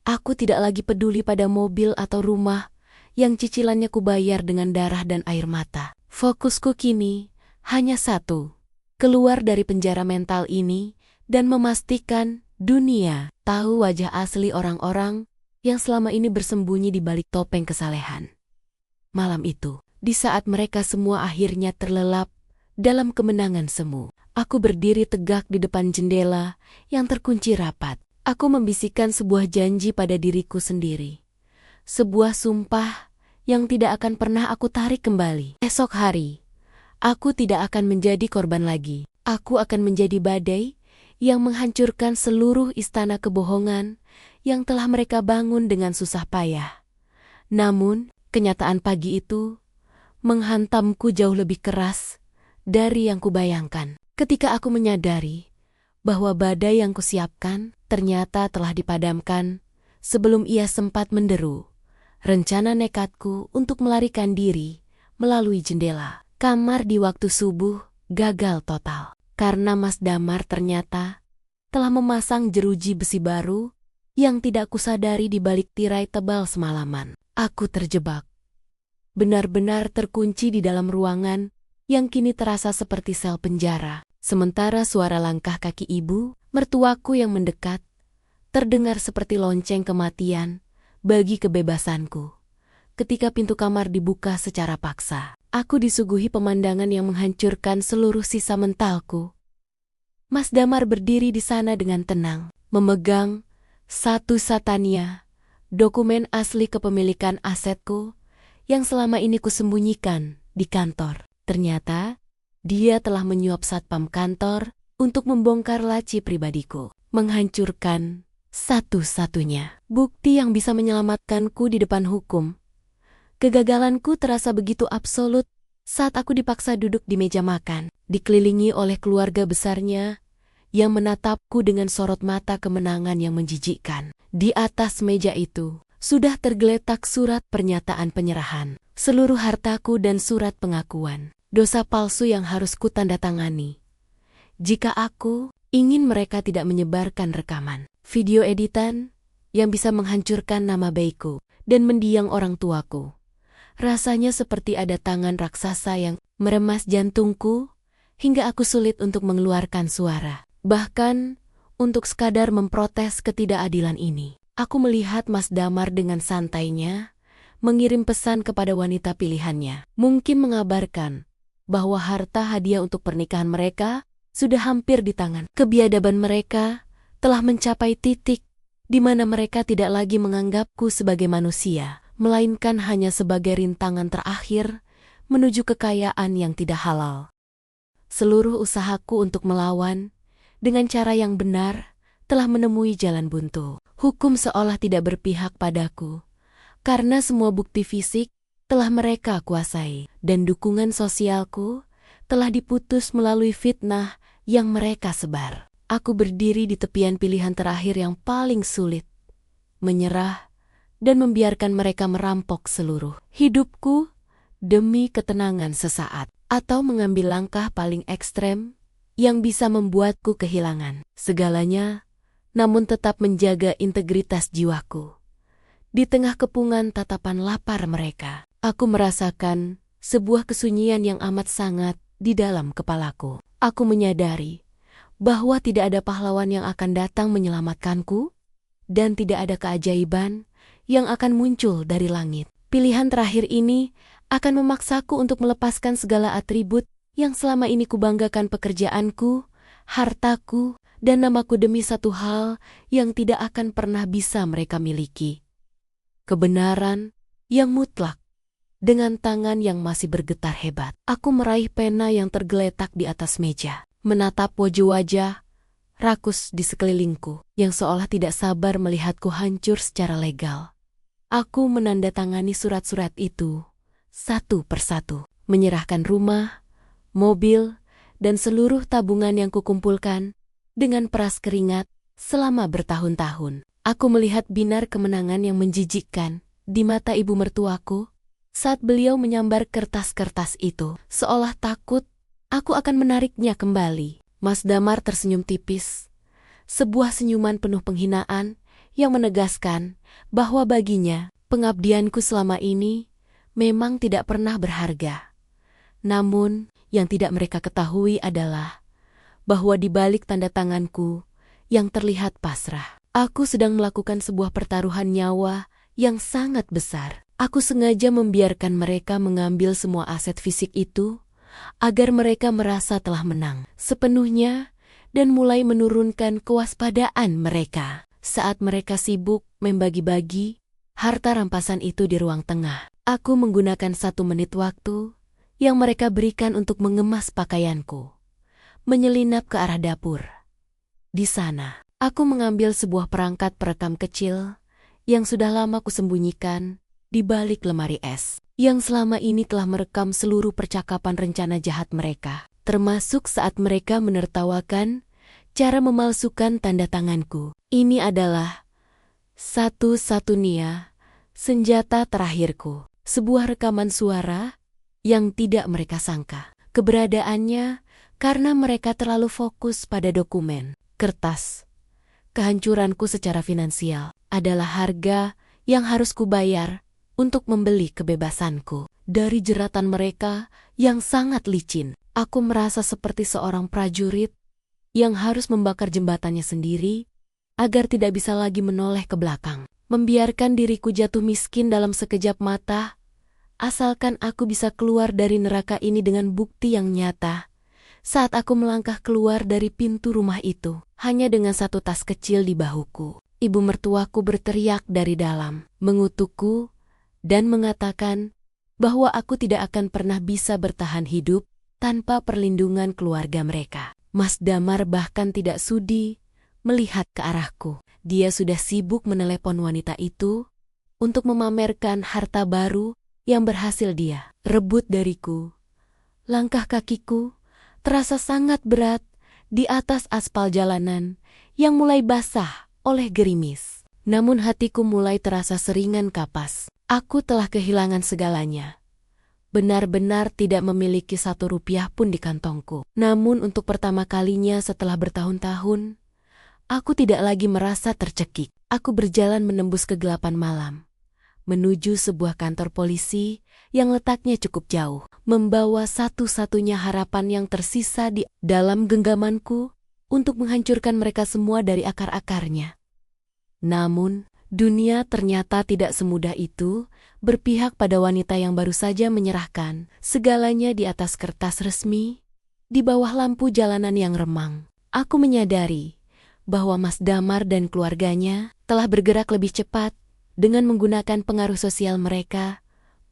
Aku tidak lagi peduli pada mobil atau rumah yang cicilannya kubayar dengan darah dan air mata. Fokusku kini hanya satu, keluar dari penjara mental ini dan memastikan dunia tahu wajah asli orang-orang yang selama ini bersembunyi di balik topeng kesalehan. Malam itu, di saat mereka semua akhirnya terlelap dalam kemenangan semu, aku berdiri tegak di depan jendela yang terkunci rapat. Aku membisikkan sebuah janji pada diriku sendiri. Sebuah sumpah yang tidak akan pernah aku tarik kembali. Esok hari, aku tidak akan menjadi korban lagi. Aku akan menjadi badai yang menghancurkan seluruh istana kebohongan yang telah mereka bangun dengan susah payah. Namun, kenyataan pagi itu menghantamku jauh lebih keras dari yang kubayangkan. Ketika aku menyadari bahwa badai yang kusiapkan ternyata telah dipadamkan sebelum ia sempat menderu, rencana nekatku untuk melarikan diri melalui jendela kamar di waktu subuh gagal total. Karena Mas Damar ternyata telah memasang jeruji besi baru yang tidak kusadari di balik tirai tebal semalaman. Aku terjebak, benar-benar terkunci di dalam ruangan yang kini terasa seperti sel penjara. Sementara suara langkah kaki ibu, mertuaku yang mendekat, terdengar seperti lonceng kematian bagi kebebasanku. Ketika pintu kamar dibuka secara paksa, aku disuguhi pemandangan yang menghancurkan seluruh sisa mentalku. Mas Damar berdiri di sana dengan tenang, memegang satu-satunya dokumen asli kepemilikan asetku yang selama ini kusembunyikan di kantor. Ternyata, dia telah menyuap satpam kantor untuk membongkar laci pribadiku, menghancurkan satu-satunya bukti yang bisa menyelamatkanku di depan hukum. Kegagalanku terasa begitu absolut Saat aku dipaksa duduk di meja makan, dikelilingi oleh keluarga besarnya yang menatapku dengan sorot mata kemenangan yang menjijikkan. Di atas meja itu sudah tergeletak surat pernyataan penyerahan, seluruh hartaku dan surat pengakuan dosa palsu yang harus kutandatangani. Jika aku ingin mereka tidak menyebarkan rekaman, video editan yang bisa menghancurkan nama baikku dan mendiang orang tuaku. Rasanya seperti ada tangan raksasa yang meremas jantungku hingga aku sulit untuk mengeluarkan suara. Bahkan untuk sekadar memprotes ketidakadilan ini. Aku melihat Mas Damar dengan santainya mengirim pesan kepada wanita pilihannya. Mungkin mengabarkan bahwa harta hadiah untuk pernikahan mereka sudah hampir di tangan. Kebiadaban mereka telah mencapai titik di mana mereka tidak lagi menganggapku sebagai manusia, melainkan hanya sebagai rintangan terakhir menuju kekayaan yang tidak halal. Seluruh usahaku untuk melawan dengan cara yang benar telah menemui jalan buntu. Hukum seolah tidak berpihak padaku, karena semua bukti fisik telah mereka kuasai, dan dukungan sosialku telah diputus melalui fitnah yang mereka sebar. Aku berdiri di tepian pilihan terakhir yang paling sulit, menyerah dan membiarkan mereka merampok seluruh hidupku demi ketenangan sesaat, atau mengambil langkah paling ekstrem yang bisa membuatku kehilangan segalanya, namun tetap menjaga integritas jiwaku. Di tengah kepungan tatapan lapar mereka, aku merasakan sebuah kesunyian yang amat sangat di dalam kepalaku. Aku menyadari bahwa tidak ada pahlawan yang akan datang menyelamatkanku, dan tidak ada keajaiban yang akan muncul dari langit. Pilihan terakhir ini akan memaksaku untuk melepaskan segala atribut yang selama ini kubanggakan, pekerjaanku, hartaku, dan namaku demi satu hal yang tidak akan pernah bisa mereka miliki. Kebenaran yang mutlak. Dengan tangan yang masih bergetar hebat, aku meraih pena yang tergeletak di atas meja, menatap wajah-wajah rakus di sekelilingku yang seolah tidak sabar melihatku hancur secara legal. Aku menandatangani surat-surat itu satu persatu, menyerahkan rumah, mobil, dan seluruh tabungan yang kukumpulkan dengan peras keringat selama bertahun-tahun. Aku melihat binar kemenangan yang menjijikkan di mata ibu mertuaku saat beliau menyambar kertas-kertas itu, seolah takut aku akan menariknya kembali. Mas Damar tersenyum tipis, sebuah senyuman penuh penghinaan yang menegaskan bahwa baginya pengabdianku selama ini memang tidak pernah berharga. Namun, yang tidak mereka ketahui adalah bahwa di balik tanda tanganku yang terlihat pasrah, aku sedang melakukan sebuah pertaruhan nyawa yang sangat besar. Aku sengaja membiarkan mereka mengambil semua aset fisik itu agar mereka merasa telah menang sepenuhnya dan mulai menurunkan kewaspadaan mereka saat mereka sibuk membagi-bagi harta rampasan itu di ruang tengah. Aku menggunakan 1 menit waktu yang mereka berikan untuk mengemas pakaianku, menyelinap ke arah dapur. Di sana, aku mengambil sebuah perangkat perekam kecil yang sudah lama kusembunyikan di balik lemari es, yang selama ini telah merekam seluruh percakapan rencana jahat mereka, termasuk saat mereka menertawakan cara memalsukan tanda tanganku. Ini adalah satu-satunya senjata terakhirku, sebuah rekaman suara yang tidak mereka sangka keberadaannya karena mereka terlalu fokus pada dokumen, kertas. Kehancuranku secara finansial adalah harga yang harus kubayar untuk membeli kebebasanku dari jeratan mereka yang sangat licin. Aku merasa seperti seorang prajurit yang harus membakar jembatannya sendiri agar tidak bisa lagi menoleh ke belakang, membiarkan diriku jatuh miskin dalam sekejap mata, asalkan aku bisa keluar dari neraka ini dengan bukti yang nyata. Saat aku melangkah keluar dari pintu rumah itu, hanya dengan 1 tas kecil di bahuku, ibu mertuaku berteriak dari dalam, mengutukku dan mengatakan bahwa aku tidak akan pernah bisa bertahan hidup tanpa perlindungan keluarga mereka. Mas Damar bahkan tidak sudi melihat ke arahku. Dia sudah sibuk menelepon wanita itu untuk memamerkan harta baru yang berhasil dia rebut dariku Langkah kakiku terasa sangat berat di atas aspal jalanan yang mulai basah oleh gerimis. Namun hatiku mulai terasa seringan kapas. Aku telah kehilangan segalanya. Benar-benar tidak memiliki 1 rupiah pun di kantongku. Namun untuk pertama kalinya setelah bertahun-tahun, aku tidak lagi merasa tercekik. Aku berjalan menembus kegelapan malam, menuju sebuah kantor polisi yang letaknya cukup jauh, membawa satu-satunya harapan yang tersisa di dalam genggamanku untuk menghancurkan mereka semua dari akar-akarnya. Namun, dunia ternyata tidak semudah itu berpihak pada wanita yang baru saja menyerahkan segalanya di atas kertas resmi di bawah lampu jalanan yang remang. Aku menyadari bahwa Mas Damar dan keluarganya telah bergerak lebih cepat dengan menggunakan pengaruh sosial mereka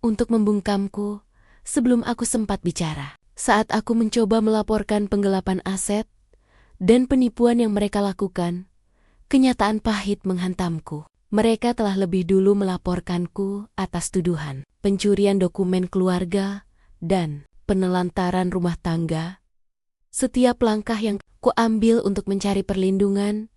untuk membungkamku sebelum aku sempat bicara. Saat aku mencoba melaporkan penggelapan aset dan penipuan yang mereka lakukan, kenyataan pahit menghantamku. Mereka telah lebih dulu melaporkanku atas tuduhan pencurian dokumen keluarga dan penelantaran rumah tangga. Setiap langkah yang kuambil untuk mencari perlindungan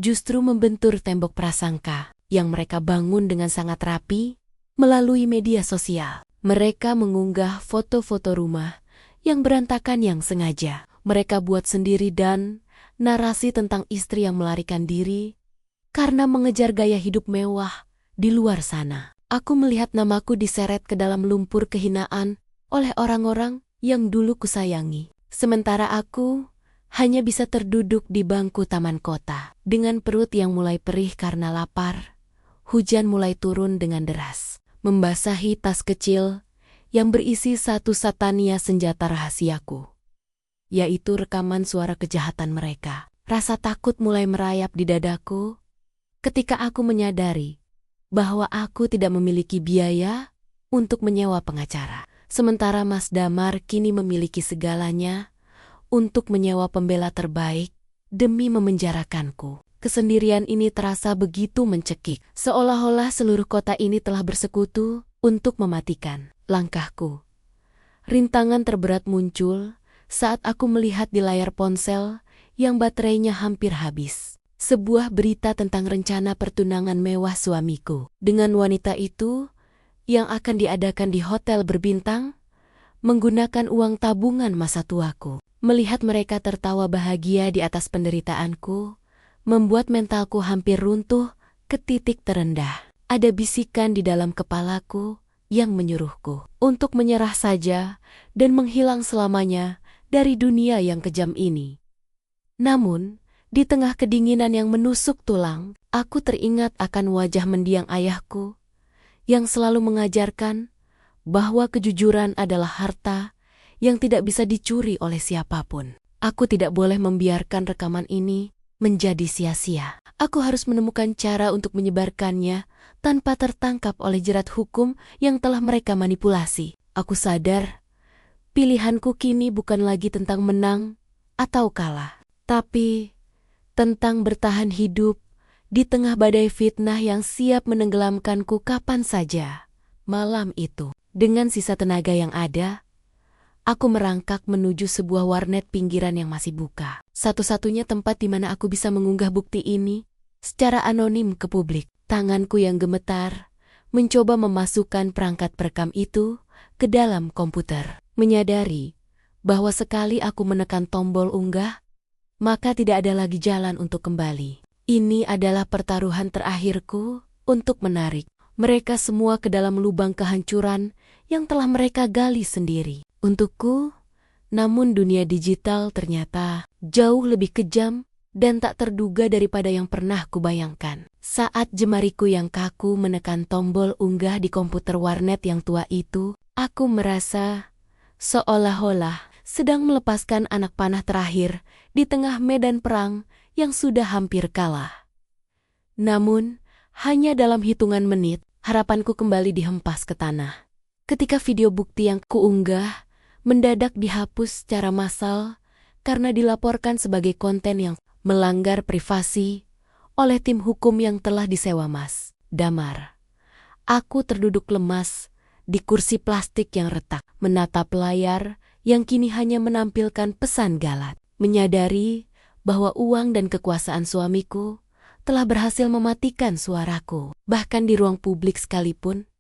justru membentur tembok prasangka yang mereka bangun dengan sangat rapi melalui media sosial. Mereka mengunggah foto-foto rumah yang berantakan yang sengaja mereka buat sendiri dan narasi tentang istri yang melarikan diri karena mengejar gaya hidup mewah di luar sana. Aku melihat namaku diseret ke dalam lumpur kehinaan oleh orang-orang yang dulu kusayangi. Sementara aku hanya bisa terduduk di bangku taman kota. Dengan perut yang mulai perih karena lapar, hujan mulai turun dengan deras, membasahi tas kecil yang berisi satu satania senjata rahasiaku, yaitu rekaman suara kejahatan mereka. Rasa takut mulai merayap di dadaku ketika aku menyadari bahwa aku tidak memiliki biaya untuk menyewa pengacara. Sementara Mas Damar kini memiliki segalanya untuk menyewa pembela terbaik demi memenjarakanku. Kesendirian ini terasa begitu mencekik, seolah-olah seluruh kota ini telah bersekutu untuk mematikan langkahku. Rintangan terberat muncul saat aku melihat di layar ponsel yang baterainya hampir habis sebuah berita tentang rencana pertunangan mewah suamiku dengan wanita itu yang akan diadakan di hotel berbintang menggunakan uang tabungan masa tuaku. Melihat mereka tertawa bahagia di atas penderitaanku membuat mentalku hampir runtuh ke titik terendah. Ada bisikan di dalam kepalaku yang menyuruhku untuk menyerah saja dan menghilang selamanya dari dunia yang kejam ini. Namun, di tengah kedinginan yang menusuk tulang, aku teringat akan wajah mendiang ayahku yang selalu mengajarkan bahwa kejujuran adalah harta yang tidak bisa dicuri oleh siapapun. Aku tidak boleh membiarkan rekaman ini menjadi sia-sia. Aku harus menemukan cara untuk menyebarkannya tanpa tertangkap oleh jerat hukum yang telah mereka manipulasi. Aku sadar, pilihanku kini bukan lagi tentang menang atau kalah, tapi tentang bertahan hidup di tengah badai fitnah yang siap menenggelamkanku kapan saja. Malam itu, dengan sisa tenaga yang ada, aku merangkak menuju sebuah warnet pinggiran yang masih buka. Satu-satunya tempat di mana aku bisa mengunggah bukti ini secara anonim ke publik. Tanganku yang gemetar mencoba memasukkan perangkat perekam itu ke dalam komputer. Menyadari bahwa sekali aku menekan tombol unggah, maka tidak ada lagi jalan untuk kembali. Ini adalah pertaruhan terakhirku untuk menarik mereka semua ke dalam lubang kehancuran yang telah mereka gali sendiri. Untukku, namun dunia digital ternyata jauh lebih kejam dan tak terduga daripada yang pernah kubayangkan. Saat jemariku yang kaku menekan tombol unggah di komputer warnet yang tua itu, aku merasa seolah-olah sedang melepaskan anak panah terakhir di tengah medan perang yang sudah hampir kalah. Namun, hanya dalam hitungan menit, harapanku kembali dihempas ke tanah. Ketika video bukti yang kuunggah mendadak dihapus secara massal karena dilaporkan sebagai konten yang melanggar privasi oleh tim hukum yang telah disewa Mas Damar. Aku terduduk lemas di kursi plastik yang retak, menatap layar yang kini hanya menampilkan pesan galat. Menyadari bahwa uang dan kekuasaan suamiku telah berhasil mematikan suaraku. Bahkan di ruang publik sekalipun,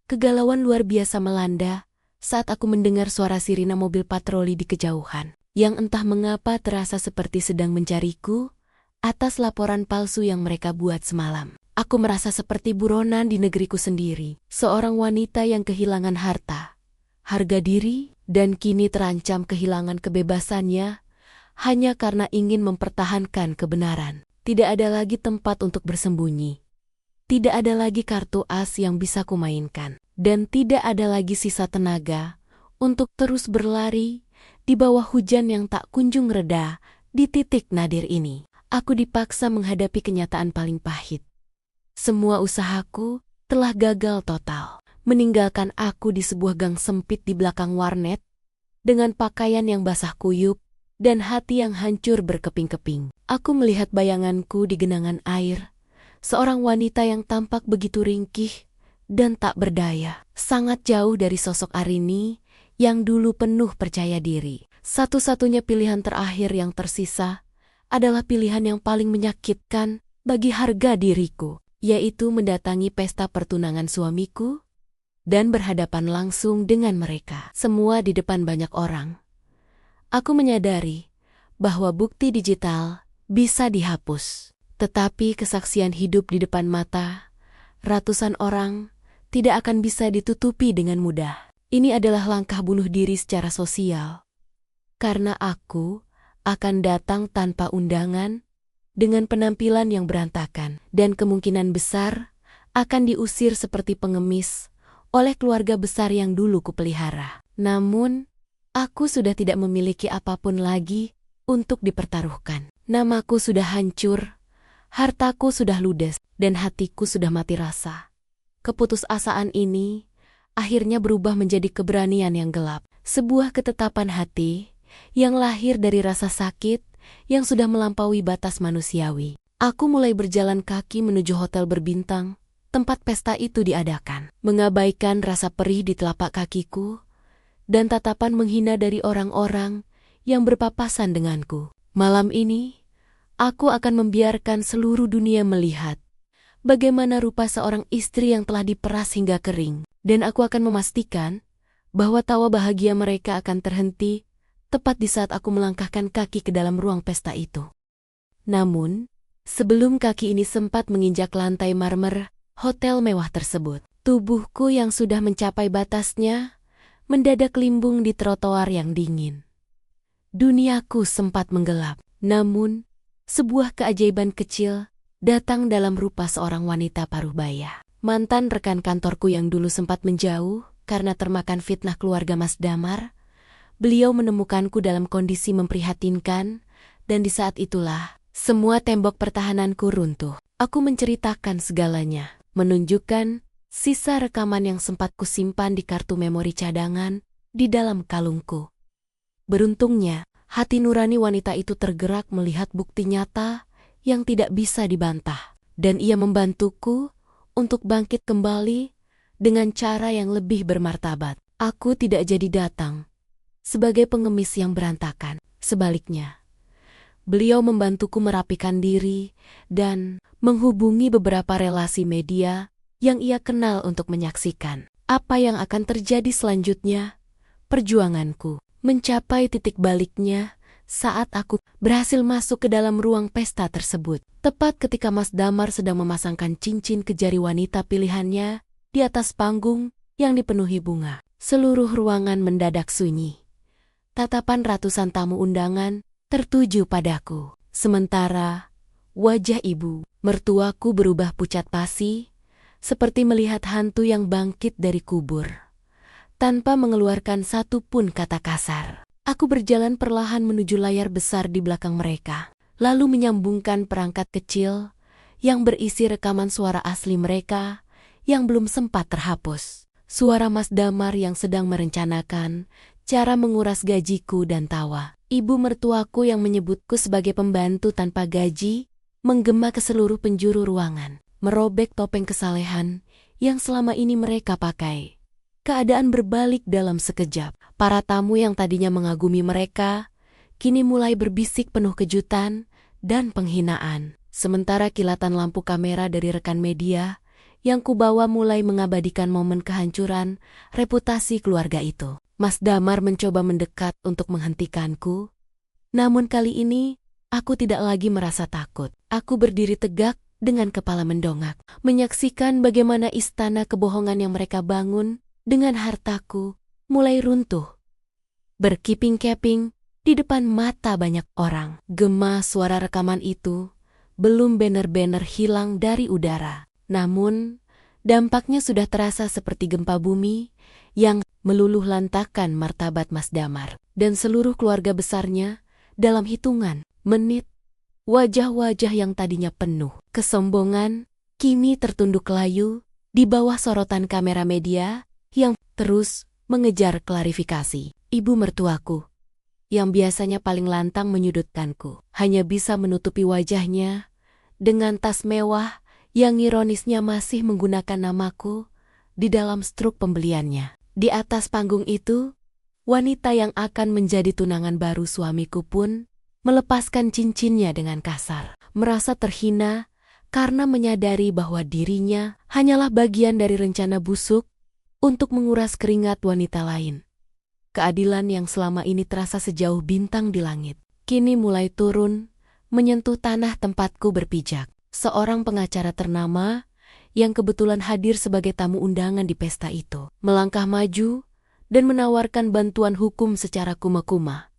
kegalauan luar biasa melanda saat aku mendengar suara sirine mobil patroli di kejauhan, yang entah mengapa terasa seperti sedang mencariku atas laporan palsu yang mereka buat semalam. Aku merasa seperti buronan di negeriku sendiri, seorang wanita yang kehilangan harta, harga diri, dan kini terancam kehilangan kebebasannya hanya karena ingin mempertahankan kebenaran. Tidak ada lagi tempat untuk bersembunyi. Tidak ada lagi kartu as yang bisa kumainkan. Dan tidak ada lagi sisa tenaga untuk terus berlari di bawah hujan yang tak kunjung reda di titik nadir ini. Aku dipaksa menghadapi kenyataan paling pahit. Semua usahaku telah gagal total, meninggalkan aku di sebuah gang sempit di belakang warnet, dengan pakaian yang basah kuyup dan hati yang hancur berkeping-keping. Aku melihat bayanganku di genangan air, seorang wanita yang tampak begitu ringkih dan tak berdaya, sangat jauh dari sosok Arini yang dulu penuh percaya diri. Satu-satunya pilihan terakhir yang tersisa adalah pilihan yang paling menyakitkan bagi harga diriku, yaitu mendatangi pesta pertunangan suamiku dan berhadapan langsung dengan mereka. Semua di depan banyak orang. Aku menyadari bahwa bukti digital bisa dihapus, tetapi kesaksian hidup di depan mata ratusan orang tidak akan bisa ditutupi dengan mudah. Ini adalah langkah bunuh diri secara sosial, karena aku akan datang tanpa undangan, dengan penampilan yang berantakan, dan kemungkinan besar akan diusir seperti pengemis oleh keluarga besar yang dulu kupelihara. Namun, aku sudah tidak memiliki apapun lagi untuk dipertaruhkan. Namaku sudah hancur, hartaku sudah ludes, dan hatiku sudah mati rasa. Keputusasaan ini akhirnya berubah menjadi keberanian yang gelap, sebuah ketetapan hati yang lahir dari rasa sakit yang sudah melampaui batas manusiawi. Aku mulai berjalan kaki menuju hotel berbintang, tempat pesta itu diadakan, mengabaikan rasa perih di telapak kakiku dan tatapan menghina dari orang-orang yang berpapasan denganku. Malam ini, aku akan membiarkan seluruh dunia melihat bagaimana rupa seorang istri yang telah diperas hingga kering, dan aku akan memastikan bahwa tawa bahagia mereka akan terhenti tepat di saat aku melangkahkan kaki ke dalam ruang pesta itu. Namun, sebelum kaki ini sempat menginjak lantai marmer hotel mewah tersebut, tubuhku yang sudah mencapai batasnya mendadak limbung di trotoar yang dingin. Duniaku sempat menggelap, namun sebuah keajaiban kecil datang dalam rupa seorang wanita paruhbaya. Mantan rekan kantorku yang dulu sempat menjauh karena termakan fitnah keluarga Mas Damar. Beliau menemukanku dalam kondisi memprihatinkan, dan di saat itulah semua tembok pertahananku runtuh. Aku menceritakan segalanya, menunjukkan sisa rekaman yang sempat kusimpan di kartu memori cadangan di dalam kalungku. Beruntungnya, hati nurani wanita itu tergerak melihat bukti nyata yang tidak bisa dibantah, dan ia membantuku untuk bangkit kembali dengan cara yang lebih bermartabat. Aku tidak jadi datang sebagai pengemis yang berantakan. Sebaliknya, beliau membantuku merapikan diri dan menghubungi beberapa relasi media yang ia kenal untuk menyaksikan apa yang akan terjadi selanjutnya. Perjuanganku mencapai titik baliknya saat aku berhasil masuk ke dalam ruang pesta tersebut. Tepat ketika Mas Damar sedang memasangkan cincin ke jari wanita pilihannya di atas panggung yang dipenuhi bunga. Seluruh ruangan mendadak sunyi. Tatapan ratusan tamu undangan tertuju padaku. Sementara wajah ibu mertuaku berubah pucat pasi, seperti melihat hantu yang bangkit dari kubur. Tanpa mengeluarkan satu pun kata kasar, aku berjalan perlahan menuju layar besar di belakang mereka, lalu menyambungkan perangkat kecil yang berisi rekaman suara asli mereka yang belum sempat terhapus. Suara Mas Damar yang sedang merencanakan cara menguras gajiku dan tawa. Ibu mertuaku yang menyebutku sebagai pembantu tanpa gaji menggema ke seluruh penjuru ruangan, merobek topeng kesalehan yang selama ini mereka pakai. keadaan berbalik dalam sekejap. Para tamu yang tadinya mengagumi mereka, kini mulai berbisik penuh kejutan dan penghinaan. Sementara kilatan lampu kamera dari rekan media yang kubawa mulai mengabadikan momen kehancuran reputasi keluarga itu. Mas Damar mencoba mendekat untuk menghentikanku. Namun kali ini, aku tidak lagi merasa takut. Aku berdiri tegak dengan kepala mendongak, menyaksikan bagaimana istana kebohongan yang mereka bangun dengan hartaku mulai runtuh, berkeping-keping di depan mata banyak orang. Gema suara rekaman itu belum benar-benar hilang dari udara. Namun, dampaknya sudah terasa seperti gempa bumi yang meluluh lantakkan martabat Mas Damar dan seluruh keluarga besarnya dalam hitungan menit. Wajah-wajah yang tadinya penuh kesombongan kini tertunduk layu di bawah sorotan kamera media yang terus mengejar klarifikasi. Ibu mertuaku, yang biasanya paling lantang menyudutkanku, hanya bisa menutupi wajahnya dengan tas mewah yang ironisnya masih menggunakan namaku di dalam struk pembeliannya. Di atas panggung itu, wanita yang akan menjadi tunangan baru suamiku pun melepaskan cincinnya dengan kasar, merasa terhina karena menyadari bahwa dirinya hanyalah bagian dari rencana busuk untuk menguras keringat wanita lain. Keadilan yang selama ini terasa sejauh bintang di langit, kini mulai turun, menyentuh tanah tempatku berpijak. Seorang pengacara ternama yang kebetulan hadir sebagai tamu undangan di pesta itu melangkah maju dan menawarkan bantuan hukum secara kuma-kuma.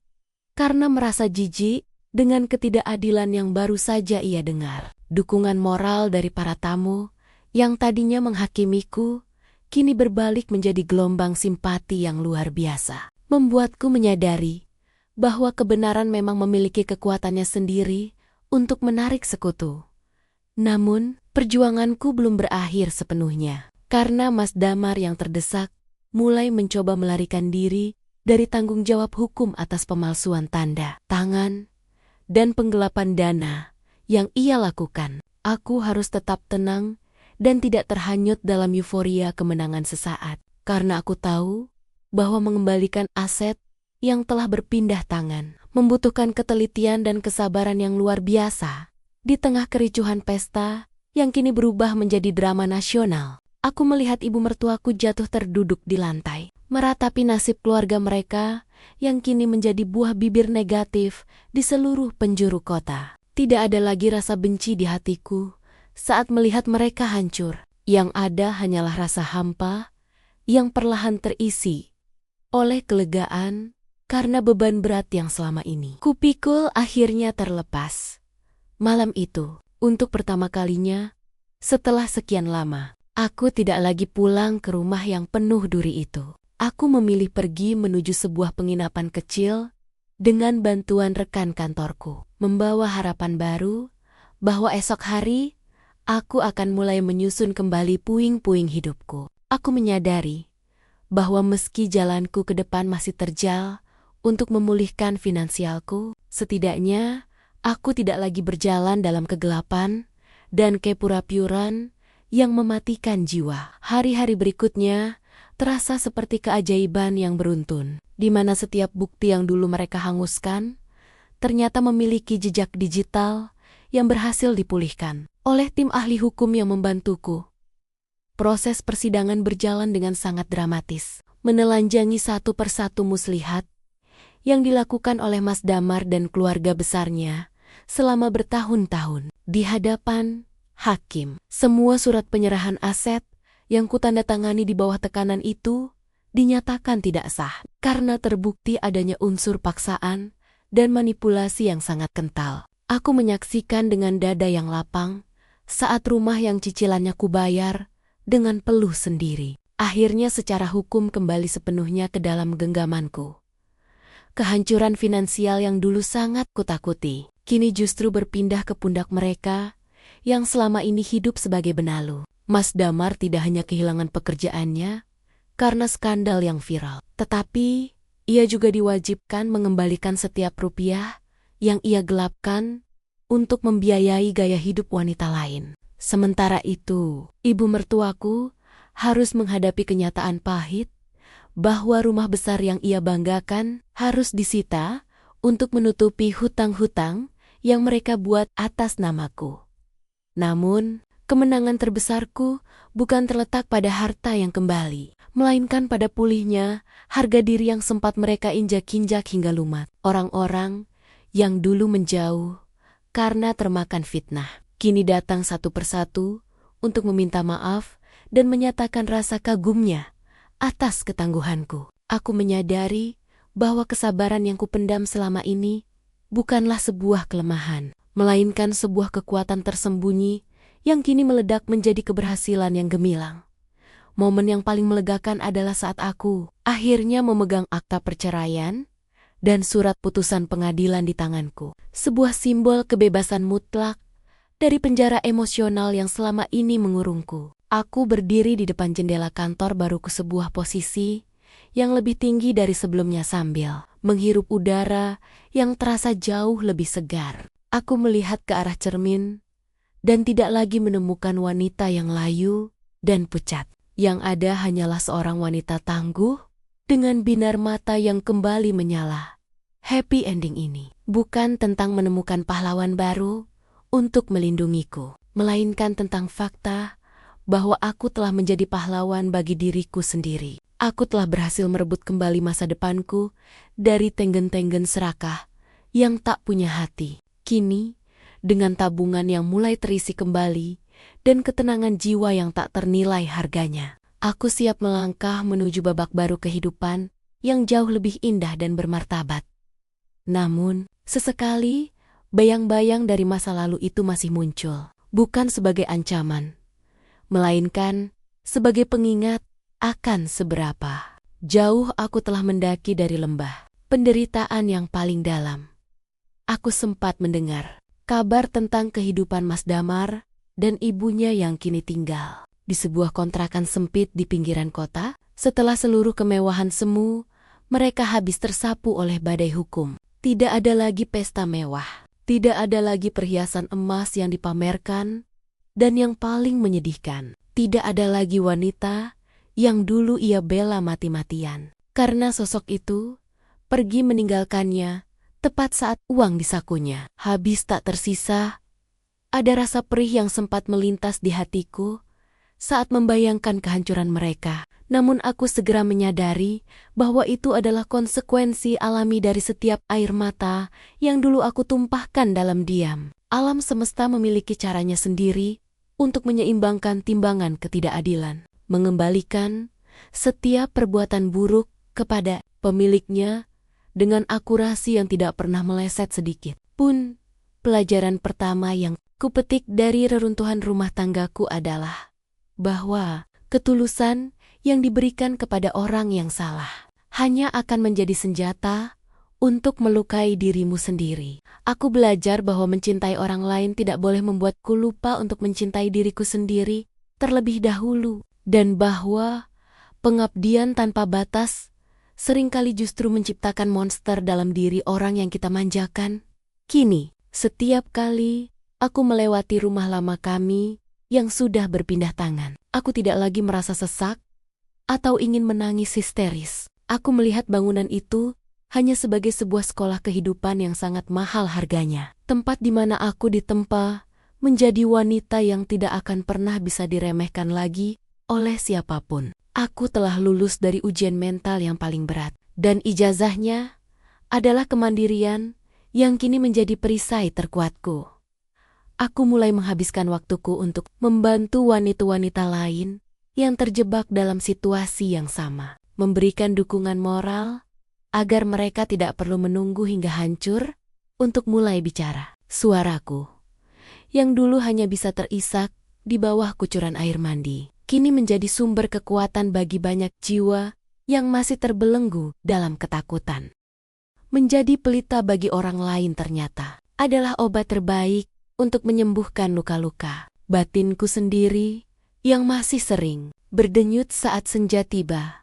Karena merasa jijik dengan ketidakadilan yang baru saja ia dengar. Dukungan moral dari para tamu yang tadinya menghakimiku kini berbalik menjadi gelombang simpati yang luar biasa. Membuatku menyadari bahwa kebenaran memang memiliki kekuatannya sendiri untuk menarik sekutu. Namun, perjuanganku belum berakhir sepenuhnya. Karena Mas Damar yang terdesak mulai mencoba melarikan diri dari tanggung jawab hukum atas pemalsuan tanda tangan dan penggelapan dana yang ia lakukan. Aku harus tetap tenang dan tidak terhanyut dalam euforia kemenangan sesaat, karena aku tahu bahwa mengembalikan aset yang telah berpindah tangan membutuhkan ketelitian dan kesabaran yang luar biasa. Di tengah kericuhan pesta yang kini berubah menjadi drama nasional, aku melihat ibu mertuaku jatuh terduduk di lantai, meratapi nasib keluarga mereka yang kini menjadi buah bibir negatif di seluruh penjuru kota. Tidak ada lagi rasa benci di hatiku saat melihat mereka hancur. Yang ada hanyalah rasa hampa yang perlahan terisi oleh kelegaan karena beban berat yang selama ini kupikul akhirnya terlepas. Malam itu, untuk pertama kalinya setelah sekian lama, aku tidak lagi pulang ke rumah yang penuh duri itu. Aku memilih pergi menuju sebuah penginapan kecil dengan bantuan rekan kantorku, membawa harapan baru bahwa esok hari aku akan mulai menyusun kembali puing-puing hidupku. Aku menyadari bahwa meski jalanku ke depan masih terjal untuk memulihkan finansialku, setidaknya aku tidak lagi berjalan dalam kegelapan dan kepura-puran yang mematikan jiwa. Hari-hari berikutnya terasa seperti keajaiban yang beruntun, di mana setiap bukti yang dulu mereka hanguskan ternyata memiliki jejak digital yang berhasil dipulihkan oleh tim ahli hukum yang membantuku. Proses persidangan berjalan dengan sangat dramatis, menelanjangi satu persatu muslihat yang dilakukan oleh Mas Damar dan keluarga besarnya selama bertahun-tahun di hadapan hakim. Semua surat penyerahan aset yang kutandatangani di bawah tekanan itu dinyatakan tidak sah karena terbukti adanya unsur paksaan dan manipulasi yang sangat kental. Aku menyaksikan dengan dada yang lapang saat rumah yang cicilannya kubayar dengan peluh sendiri akhirnya secara hukum kembali sepenuhnya ke dalam genggamanku. Kehancuran finansial yang dulu sangat kutakuti kini justru berpindah ke pundak mereka yang selama ini hidup sebagai benalu. Mas Damar tidak hanya kehilangan pekerjaannya karena skandal yang viral, tetapi ia juga diwajibkan mengembalikan setiap rupiah yang ia gelapkan untuk membiayai gaya hidup wanita lain. Sementara itu, ibu mertuaku harus menghadapi kenyataan pahit bahwa rumah besar yang ia banggakan harus disita untuk menutupi hutang-hutang yang mereka buat atas namaku. Namun, kemenangan terbesarku bukan terletak pada harta yang kembali, melainkan pada pulihnya harga diri yang sempat mereka injak-injak hingga lumat. Orang-orang yang dulu menjauh karena termakan fitnah, kini datang satu persatu untuk meminta maaf dan menyatakan rasa kagumnya atas ketangguhanku. Aku menyadari bahwa kesabaran yang kupendam selama ini bukanlah sebuah kelemahan, melainkan sebuah kekuatan tersembunyi yang kini meledak menjadi keberhasilan yang gemilang. Momen yang paling melegakan adalah saat aku akhirnya memegang akta perceraian dan surat putusan pengadilan di tanganku. Sebuah simbol kebebasan mutlak dari penjara emosional yang selama ini mengurungku. Aku berdiri di depan jendela kantor baruku, sebuah posisi yang lebih tinggi dari sebelumnya sambil menghirup udara yang terasa jauh lebih segar. Aku melihat ke arah cermin dan tidak lagi menemukan wanita yang layu dan pucat. Yang ada hanyalah seorang wanita tangguh dengan binar mata yang kembali menyala. Happy ending ini bukan tentang menemukan pahlawan baru untuk melindungiku, melainkan tentang fakta bahwa aku telah menjadi pahlawan bagi diriku sendiri. Aku telah berhasil merebut kembali masa depanku dari tenggen-tenggen serakah yang tak punya hati. Kini, dengan tabungan yang mulai terisi kembali dan ketenangan jiwa yang tak ternilai harganya, aku siap melangkah menuju babak baru kehidupan yang jauh lebih indah dan bermartabat. Namun, sesekali, bayang-bayang dari masa lalu itu masih muncul, bukan sebagai ancaman, melainkan sebagai pengingat akan seberapa jauh aku telah mendaki dari lembah penderitaan yang paling dalam. Aku sempat mendengar kabar tentang kehidupan Mas Damar dan ibunya yang kini tinggal di sebuah kontrakan sempit di pinggiran kota. Setelah seluruh kemewahan semu mereka habis tersapu oleh badai hukum. Tidak ada lagi pesta mewah, tidak ada lagi perhiasan emas yang dipamerkan, dan yang paling menyedihkan, tidak ada lagi wanita yang dulu ia bela mati-matian. Karena sosok itu pergi meninggalkannya tepat saat uang di sakunya habis tak tersisa. Ada rasa perih yang sempat melintas di hatiku saat membayangkan kehancuran mereka. Namun aku segera menyadari bahwa itu adalah konsekuensi alami dari setiap air mata yang dulu aku tumpahkan dalam diam. Alam semesta memiliki caranya sendiri untuk menyeimbangkan timbangan ketidakadilan, mengembalikan setiap perbuatan buruk kepada pemiliknya dengan akurasi yang tidak pernah meleset sedikit pun. Pelajaran pertama yang kupetik dari reruntuhan rumah tanggaku adalah bahwa ketulusan yang diberikan kepada orang yang salah hanya akan menjadi senjata untuk melukai dirimu sendiri. Aku belajar bahwa mencintai orang lain tidak boleh membuatku lupa untuk mencintai diriku sendiri terlebih dahulu, dan bahwa pengabdian tanpa batas seringkali justru menciptakan monster dalam diri orang yang kita manjakan. Kini, setiap kali aku melewati rumah lama kami yang sudah berpindah tangan, aku tidak lagi merasa sesak atau ingin menangis histeris. Aku melihat bangunan itu hanya sebagai sebuah sekolah kehidupan yang sangat mahal harganya. Tempat di mana aku ditempa menjadi wanita yang tidak akan pernah bisa diremehkan lagi oleh siapapun. Aku telah lulus dari ujian mental yang paling berat, dan ijazahnya adalah kemandirian yang kini menjadi perisai terkuatku. Aku mulai menghabiskan waktuku untuk membantu wanita-wanita lain yang terjebak dalam situasi yang sama, memberikan dukungan moral agar mereka tidak perlu menunggu hingga hancur untuk mulai bicara. Suaraku, yang dulu hanya bisa terisak di bawah kucuran air mandi, kini menjadi sumber kekuatan bagi banyak jiwa yang masih terbelenggu dalam ketakutan. Menjadi pelita bagi orang lain ternyata adalah obat terbaik untuk menyembuhkan luka-luka batinku sendiri yang masih sering berdenyut saat senja tiba.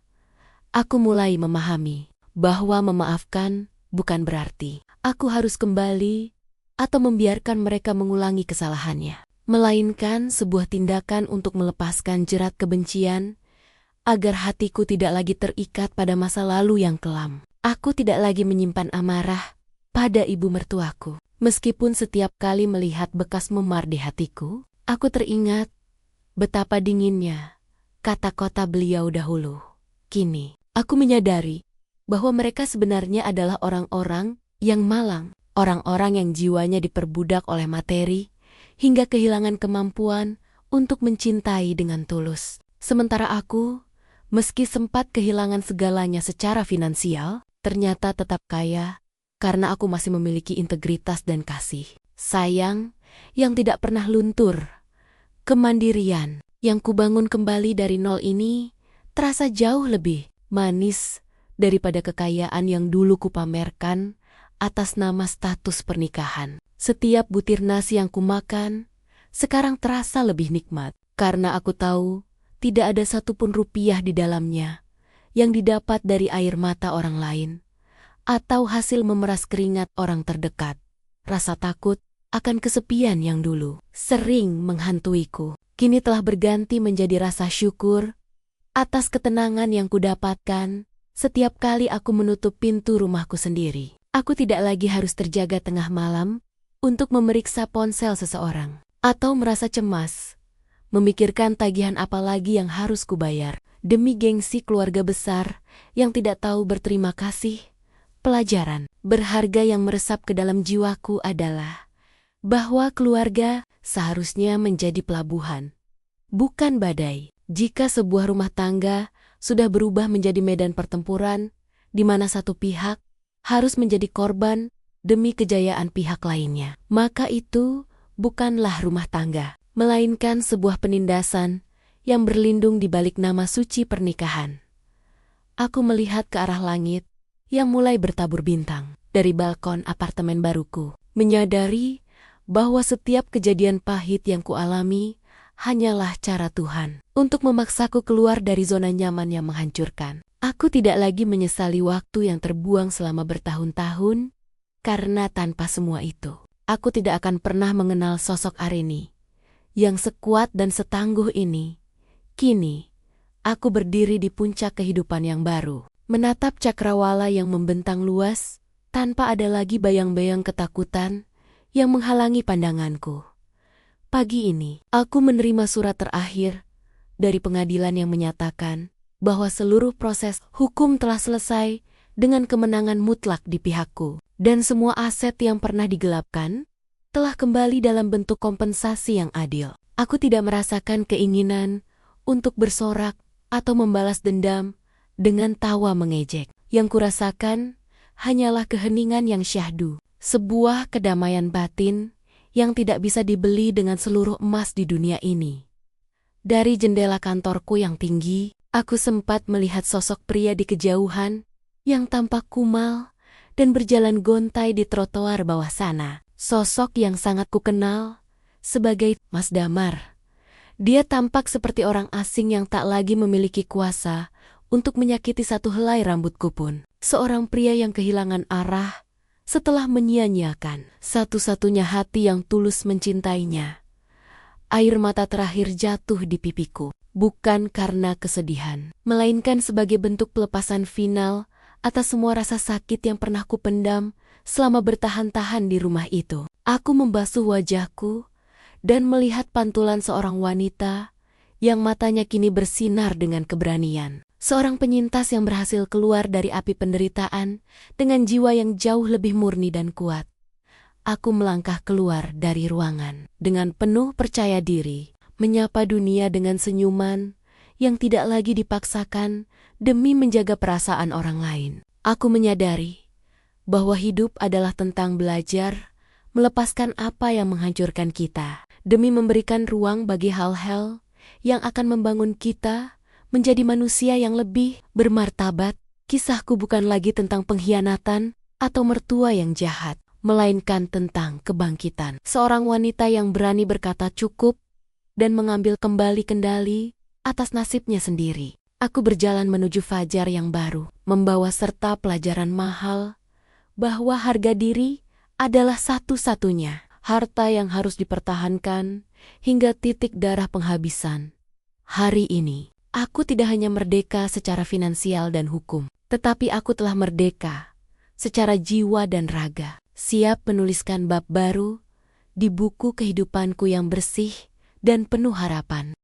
Aku mulai memahami bahwa memaafkan bukan berarti aku harus kembali atau membiarkan mereka mengulangi kesalahannya, melainkan sebuah tindakan untuk melepaskan jerat kebencian agar hatiku tidak lagi terikat pada masa lalu yang kelam. Aku tidak lagi menyimpan amarah pada ibu mertuaku. Meskipun setiap kali melihat bekas memar di hatiku, aku teringat betapa dinginnya kata-kata beliau dahulu. Kini, aku menyadari bahwa mereka sebenarnya adalah orang-orang yang malang, orang-orang yang jiwanya diperbudak oleh materi, hingga kehilangan kemampuan untuk mencintai dengan tulus. Sementara aku, meski sempat kehilangan segalanya secara finansial, ternyata tetap kaya, karena aku masih memiliki integritas dan kasih sayang yang tidak pernah luntur. Kemandirian yang kubangun kembali dari nol ini terasa jauh lebih manis daripada kekayaan yang dulu kupamerkan atas nama status pernikahan. Setiap butir nasi yang kumakan sekarang terasa lebih nikmat, karena aku tahu tidak ada satupun rupiah di dalamnya yang didapat dari air mata orang lain atau hasil memeras keringat orang terdekat. Rasa takut akan kesepian yang dulu sering menghantuiku, kini telah berganti menjadi rasa syukur atas ketenangan yang kudapatkan setiap kali aku menutup pintu rumahku sendiri. Aku tidak lagi harus terjaga tengah malam untuk memeriksa ponsel seseorang, atau merasa cemas memikirkan tagihan apa lagi yang harus kubayar demi gengsi keluarga besar yang tidak tahu berterima kasih. Pelajaran berharga yang meresap ke dalam jiwaku adalah bahwa keluarga seharusnya menjadi pelabuhan, bukan badai. Jika sebuah rumah tangga sudah berubah menjadi medan pertempuran, di mana satu pihak harus menjadi korban demi kejayaan pihak lainnya, maka itu bukanlah rumah tangga, melainkan sebuah penindasan yang berlindung di balik nama suci pernikahan. Aku melihat ke arah langit yang mulai bertabur bintang dari balkon apartemen baruku, menyadari bahwa setiap kejadian pahit yang kualami hanyalah cara Tuhan untuk memaksaku keluar dari zona nyaman yang menghancurkan. Aku tidak lagi menyesali waktu yang terbuang selama bertahun-tahun, karena tanpa semua itu, aku tidak akan pernah mengenal sosok Arini yang sekuat dan setangguh ini. Kini, aku berdiri di puncak kehidupan yang baru, menatap cakrawala yang membentang luas, tanpa ada lagi bayang-bayang ketakutan yang menghalangi pandanganku. Pagi ini, aku menerima surat terakhir dari pengadilan yang menyatakan bahwa seluruh proses hukum telah selesai dengan kemenangan mutlak di pihakku, dan semua aset yang pernah digelapkan telah kembali dalam bentuk kompensasi yang adil. Aku tidak merasakan keinginan untuk bersorak atau membalas dendam dengan tawa mengejek. Yang kurasakan hanyalah keheningan yang syahdu, sebuah kedamaian batin yang tidak bisa dibeli dengan seluruh emas di dunia ini. Dari jendela kantorku yang tinggi, aku sempat melihat sosok pria di kejauhan yang tampak kumal dan berjalan gontai di trotoar bawah sana. Sosok yang sangat kukenal sebagai Mas Damar. Dia tampak seperti orang asing yang tak lagi memiliki kuasa untuk menyakiti satu helai rambutku pun. Seorang pria yang kehilangan arah setelah menyia-nyiakan satu-satunya hati yang tulus mencintainya. Air mata terakhir jatuh di pipiku, bukan karena kesedihan, melainkan sebagai bentuk pelepasan final atas semua rasa sakit yang pernah kupendam selama bertahan-tahan di rumah itu. Aku membasuh wajahku dan melihat pantulan seorang wanita yang matanya kini bersinar dengan keberanian. Seorang penyintas yang berhasil keluar dari api penderitaan dengan jiwa yang jauh lebih murni dan kuat. Aku melangkah keluar dari ruangan dengan penuh percaya diri, menyapa dunia dengan senyuman yang tidak lagi dipaksakan demi menjaga perasaan orang lain. Aku menyadari bahwa hidup adalah tentang belajar, melepaskan apa yang menghancurkan kita, demi memberikan ruang bagi hal-hal yang akan membangun kita menjadi manusia yang lebih bermartabat. Kisahku bukan lagi tentang pengkhianatan atau mertua yang jahat, melainkan tentang kebangkitan. Seorang wanita yang berani berkata cukup dan mengambil kembali kendali atas nasibnya sendiri. Aku berjalan menuju fajar yang baru, membawa serta pelajaran mahal bahwa harga diri adalah satu-satunya harta yang harus dipertahankan hingga titik darah penghabisan. Hari ini, Aku tidak hanya merdeka secara finansial dan hukum, tetapi aku telah merdeka secara jiwa dan raga, siap menuliskan bab baru di buku kehidupanku yang bersih dan penuh harapan.